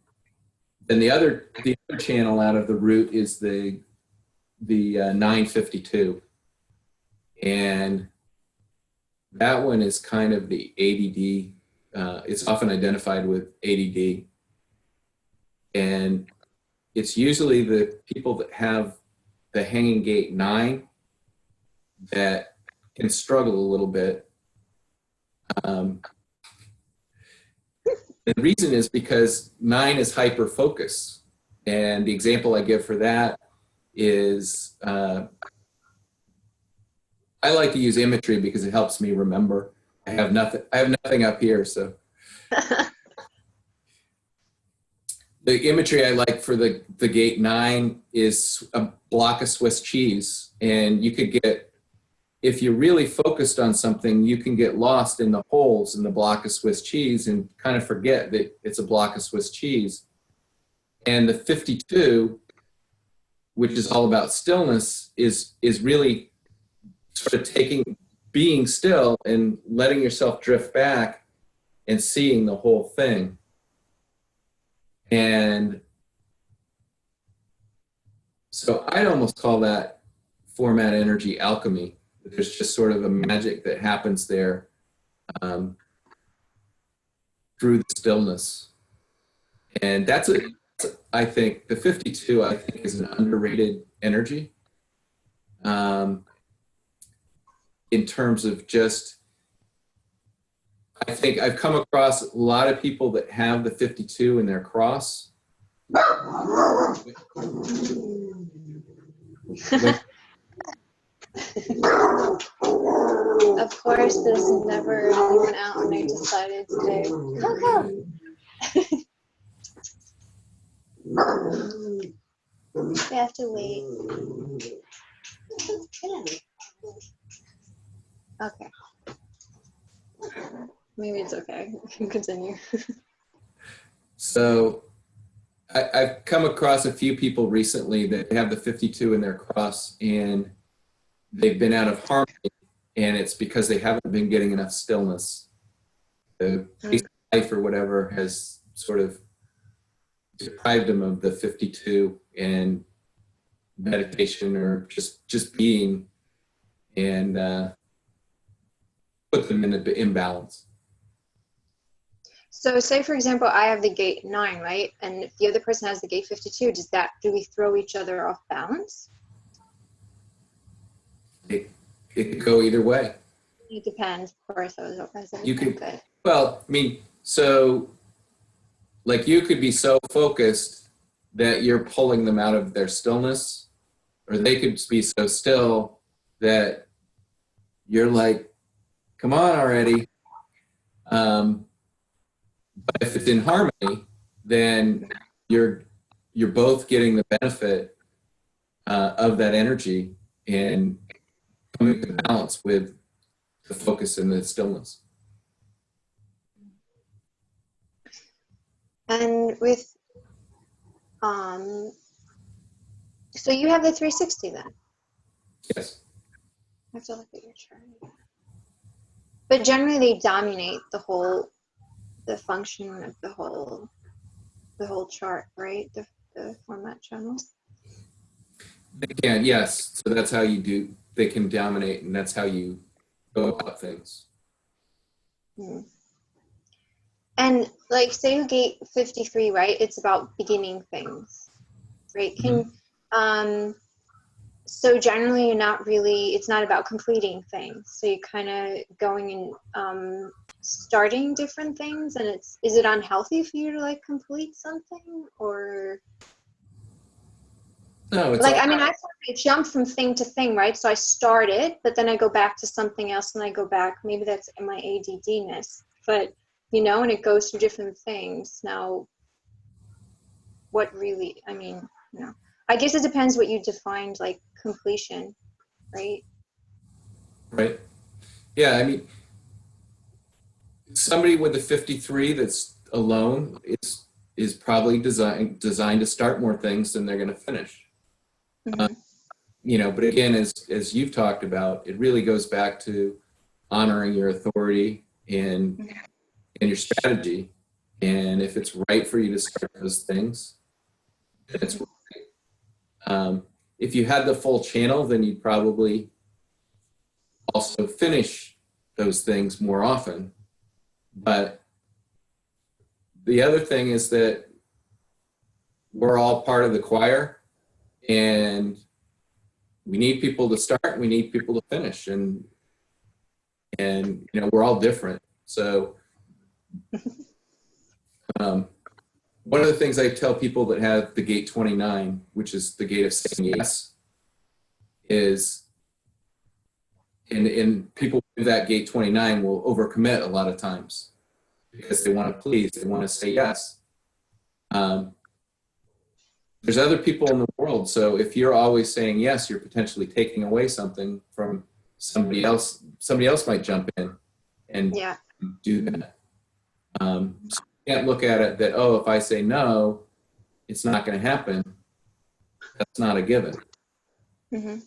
then the other channel out of the root is the 952. And that one is kind of the ADD. It's often identified with ADD. And it's usually the people that have the hanging gate 9 that can struggle a little bit. The reason is because 9 is hyper focus. And the example I give for that is, I like to use imagery because it helps me remember. I have nothing up here, so. The imagery I like for the gate 9 is a block of Swiss cheese. And you could get, if you're really focused on something, you can get lost in the holes in the block of Swiss cheese and kind of forget that it's a block of Swiss cheese. And the 52, which is all about stillness, is really sort of being still and letting yourself drift back and seeing the whole thing. And so I'd almost call that format energy alchemy. There's just sort of a magic that happens there through the stillness. And I think the 52, I think, is an underrated energy. In terms of just, I think I've come across a lot of people that have the 52 in their cross. Of course, there's never anyone out and I decided today. Coco! We have to wait. Okay. Maybe it's okay. We can continue. So I've come across a few people recently that have the 52 in their cross, and they've been out of harmony, and it's because they haven't been getting enough stillness. The pace of life or whatever has sort of deprived them of the 52 and meditation or just being, and put them in an imbalance. So say, for example, I have the gate 9, right? And if the other person has the gate 52, do we throw each other off balance? It could go either way. It depends, of course. You could, well, I mean, so like you could be so focused that you're pulling them out of their stillness, or they could be so still that you're like, come on already. But if it's in harmony, then you're both getting the benefit of that energy and coming to balance with the focus and the stillness. And with, so you have the 360 then? Yes. I have to look at your chart. But generally they dominate the function of the whole chart, right? The format channels. They can, yes. So that's how you do, they can dominate, and that's how you go about things. Hmm. And like, say you gate 53, right? It's about beginning things, right? So generally it's not about completing things. So you're kind of going and starting different things, and is it unhealthy for you to like complete something, or? No, it's like, I mean, I jump from thing to thing, right? So I start it, but then I go back to something else, and I go back. Maybe that's my ADD-ness, but and it goes through different things. Now, what really? I mean, I guess it depends what you defined like completion, right? right. Yeah, I mean, somebody with a 53 that's alone is probably designed to start more things than they're going to finish. Mm-hmm. But again, as you've talked about, it really goes back to honoring your authority and your strategy. And if it's right for you to start those things, then it's right. If you had the full channel, then you'd probably also finish those things more often. But the other thing is that we're all part of the choir, and we need people to start, we need people to finish, and we're all different. So one of the things I tell people that have the gate 29, which is the gate of saying yes, is and people with that gate 29 will overcommit a lot of times because they want to please, they want to say yes. There's other people in the world, so if you're always saying yes, you're potentially taking away something from somebody else. Somebody else might jump in and do that. So you can't look at it that, oh, if I say no, it's not going to happen. That's not a given. Mm-hmm.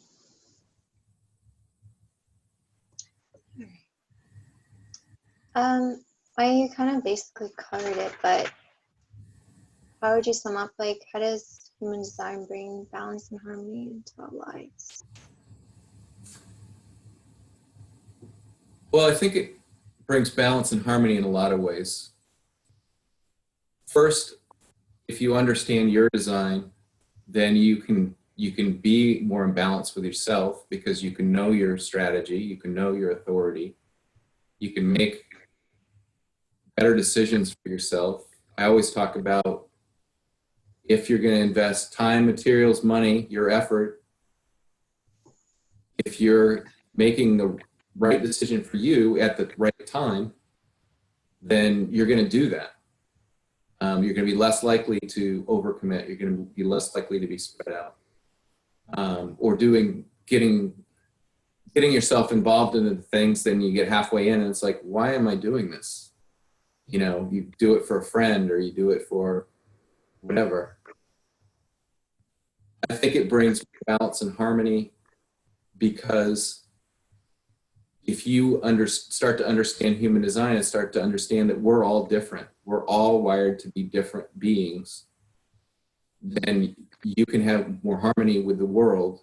I kind of basically covered it, but how would you sum up, like, how does human design bring balance and harmony into our lives? Well, I think it brings balance and harmony in a lot of ways. First, if you understand your design, then you can be more in balance with yourself, because you can know your strategy, you can know your authority, you can make better decisions for yourself. I always talk about, if you're going to invest time, materials, money, your effort if you're making the right decision for you at the right time, then you're going to do that. You're going to be less likely to overcommit. You're going to be less likely to be spread out, or getting yourself involved in the things. Then you get halfway in, and it's like, why am I doing this? You know, you do it for a friend, or you do it for whatever. I think it brings balance and harmony, because if you start to understand human design and start to understand that we're all different, we're all wired to be different beings, then you can have more harmony with the world.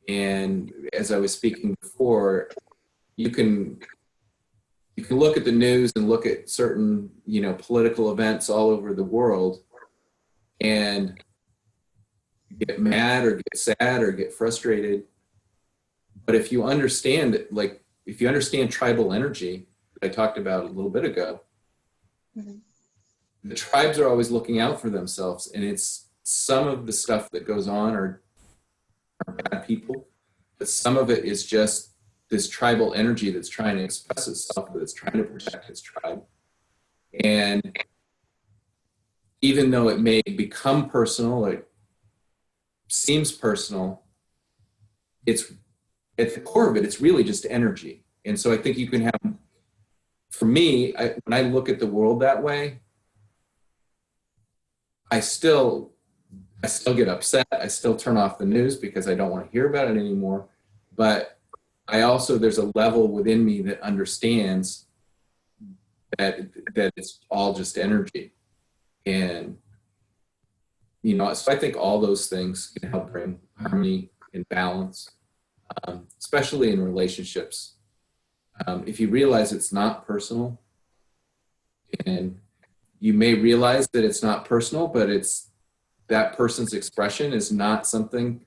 And as I was speaking before, you can look at the news and look at certain, political events all over the world and get mad or get sad or get frustrated. But if you understand it, like if you understand tribal energy that I talked about a little bit ago, mm-hmm. The tribes are always looking out for themselves, and it's some of the stuff that goes on are bad people, but some of it is just this tribal energy that's trying to express itself, that's trying to protect its tribe. And even though it may become personal, it seems personal, it's at the core of it, it's really just energy. And so I think you can have, for me, when I look at the world that way, I still get upset. I still turn off the news because I don't want to hear about it anymore. But I also, there's a level within me that understands that it's all just energy. And, so I think all those things can help bring harmony and balance, especially in relationships. If you realize it's not personal, and you may realize that it's not personal, but it's that person's expression is not something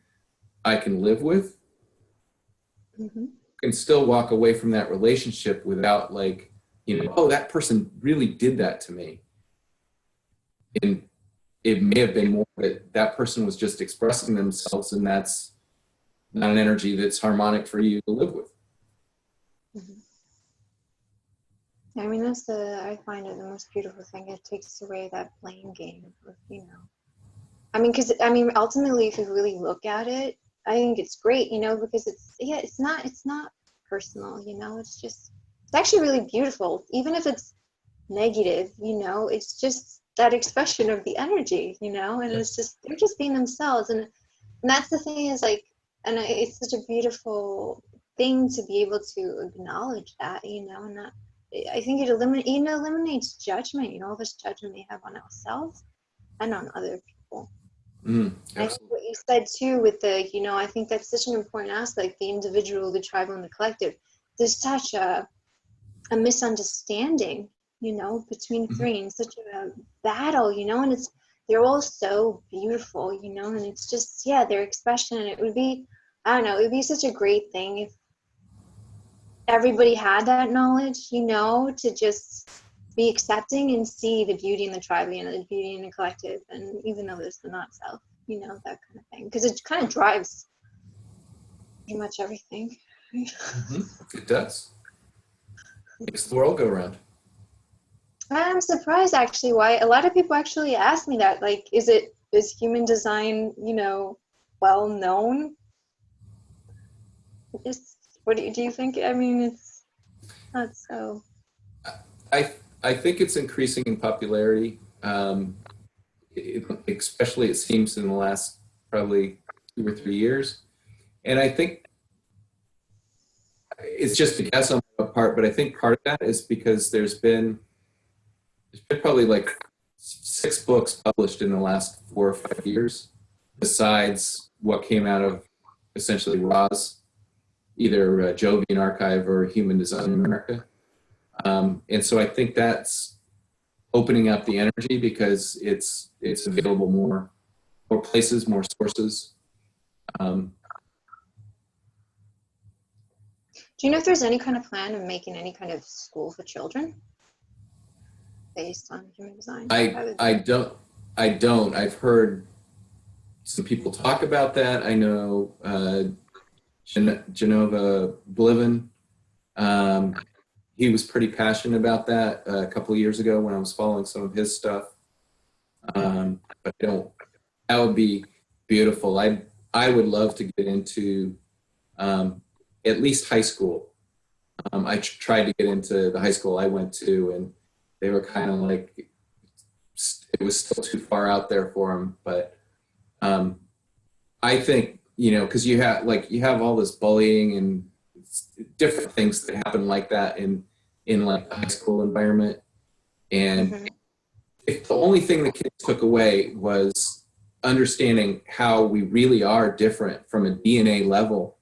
I can live with, Mm-hmm. can still walk away from that relationship without oh, that person really did that to me. And it may have been more that person was just expressing themselves, and that's not an energy that's harmonic for you to live with. Mm-hmm. I mean, I find it the most beautiful thing. It takes away that blame game of, because ultimately, if you really look at it, I think it's great, because it's not personal, it's actually really beautiful. Even if it's negative, it's just that expression of the energy, and it's just, they're just being themselves. And that's the thing is it's such a beautiful thing to be able to acknowledge that, and that, I think it eliminates judgment, all this judgment we have on ourselves and on other people. I think what you said too with the, I think that's such an important aspect, the individual, the tribal, and the collective. There's such a misunderstanding, between three, and such a battle, and they're all so beautiful, and it's just, their expression. And it would be, I don't know, it would be such a great thing if everybody had that knowledge, to just be accepting and see the beauty in the tribe and the beauty in the collective, and even though there's the not self, that kind of thing, because it kind of drives pretty much everything. Mm-hmm. It does. Makes the world go round. I'm surprised actually why a lot of people actually ask me that, like, is human design, well known? What do you think? I mean, it's not so. I think it's increasing in popularity, especially it seems in the last probably 2 or 3 years. And I think it's just a guess on my part, but I think part of that is because there's been probably like 6 books published in the last 4 or 5 years, besides what came out of essentially Ra's, either Jovian Archive or Human Design in America. And so I think that's opening up the energy because it's available more places, more sources. Do you know if there's any kind of plan of making any kind of school for children based on human design? I don't. I've heard some people talk about that. I know Genova Bliven. He was pretty passionate about that a couple of years ago when I was following some of his stuff. But that would be beautiful. I would love to get into at least high school. I tried to get into the high school I went to, and they were kind of like, it was still too far out there for them. But I think, because you have all this bullying and different things that happen like that in like the high school environment. And if the only thing the kids took away was understanding how we really are different from a DNA level,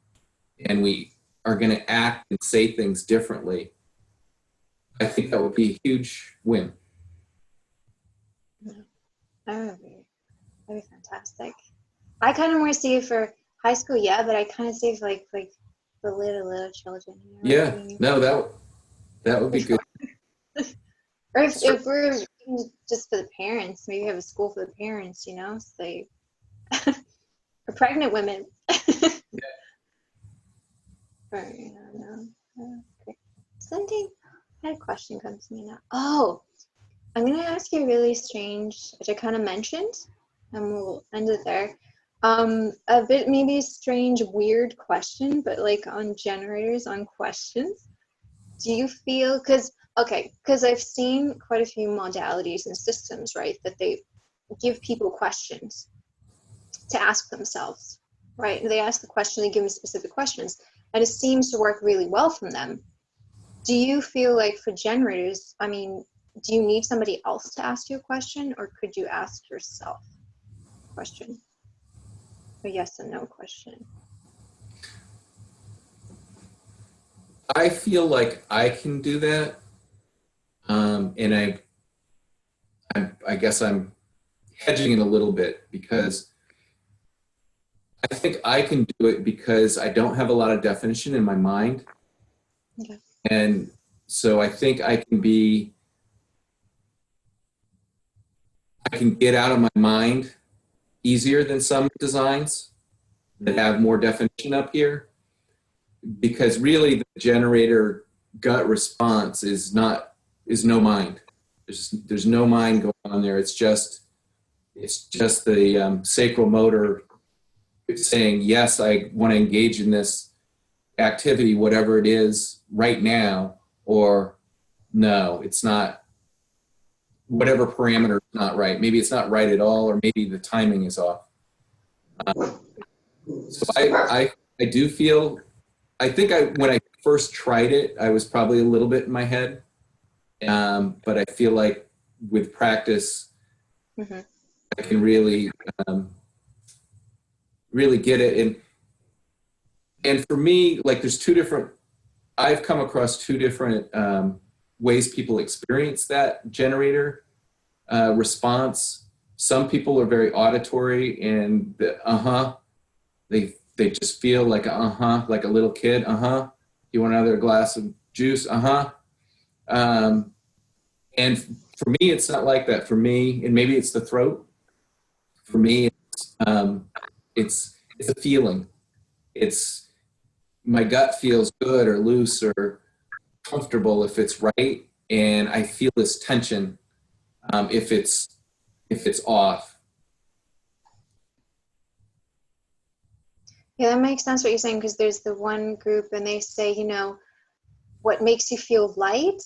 and we are going to act and say things differently, I think that would be a huge win. That would be fantastic. I kind of more see it for high school, yeah, but I kind of see it for like the little children. Yeah, no, that would be good. Or if we're just for the parents, maybe have a school for the parents, so they, for pregnant women. Yeah. Or, okay. Something, I had a question come to me now. Oh, I'm going to ask you a really strange, which I kind of mentioned, and we'll end it there. A bit maybe strange, weird question, but like on generators, on questions. Do you feel, because I've seen quite a few modalities and systems, right, that they give people questions to ask themselves, right? They ask the question, they give them specific questions, and it seems to work really well from them. Do you feel like for generators, do you need somebody else to ask you a question, or could you ask yourself a question? A yes and no question. I feel like I can do that. And I guess I'm hedging it a little bit, because I think I can do it because I don't have a lot of definition in my mind. Okay. And so I think I can get out of my mind easier than some designs that have more definition up here, because really the generator gut response is no mind. There's no mind going on there. It's just the sacral motor saying, yes, I want to engage in this activity, whatever it is right now, or no, it's not, whatever parameter is not right. Maybe it's not right at all, or maybe the timing is off. So I do feel, I think when I first tried it, I was probably a little bit in my head. But I feel like with practice, I can really get it. And for me, like I've come across two different ways people experience that generator response. Some people are very auditory, and they just feel like like a little kid. You want another glass of juice? And for me, it's not like that. For me, and maybe it's the throat. For me, it's a feeling. It's my gut feels good or loose or comfortable if it's right, and I feel this tension if it's off. Yeah, that makes sense what you're saying, because there's the one group and they say, what makes you feel light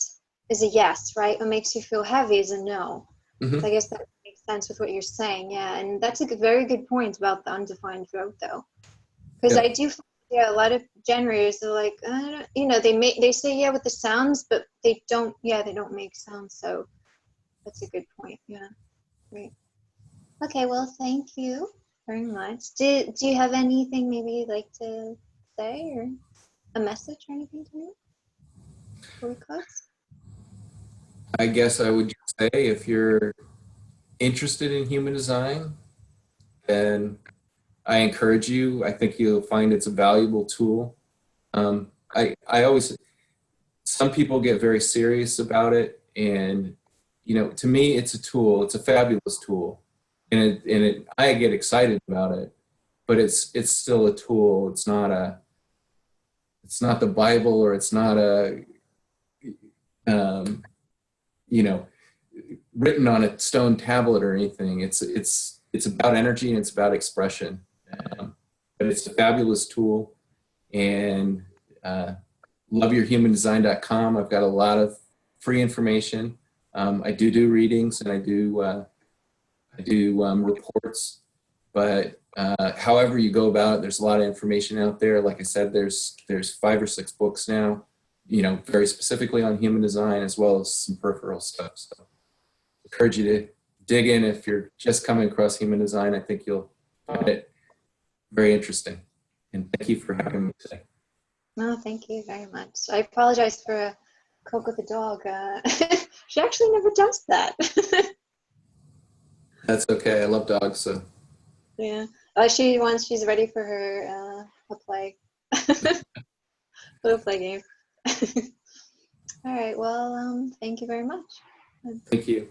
is a yes, right? What makes you feel heavy is a no. Mm-hmm. So I guess that makes sense with what you're saying. Yeah, and that's a very good point about the undefined throat, though, because I do find, a lot of generators are like, they say yeah with the sounds, but they don't make sounds. So that's a good point. Yeah, great. Okay, well, thank you very much. Do you have anything maybe you'd like to say, or a message or anything to me before we close? I guess I would just say, if you're interested in human design, then I encourage you. I think you'll find it's a valuable tool. I always, some people get very serious about it, and to me, it's a tool. It's a fabulous tool, and I get excited about it. But it's still a tool. It's not it's not the Bible, or it's not a, you know, written on a stone tablet or anything. It's about energy and it's about expression. But it's a fabulous tool. And loveyourhumandesign.com. I've got a lot of free information. I do readings, and I do reports. But however you go about it, there's a lot of information out there. Like I said, there's 5 or 6 books now, you know, very specifically on human design, as well as some peripheral stuff. So I encourage you to dig in. If you're just coming across human design, I think you'll find it very interesting. And thank you for having me today. No, thank you very much. I apologize for Coco the dog. She actually never does that. That's okay. I love dogs, so. Yeah. She's ready for her a play. Little play game. All right. Well, thank you very much. Thank you.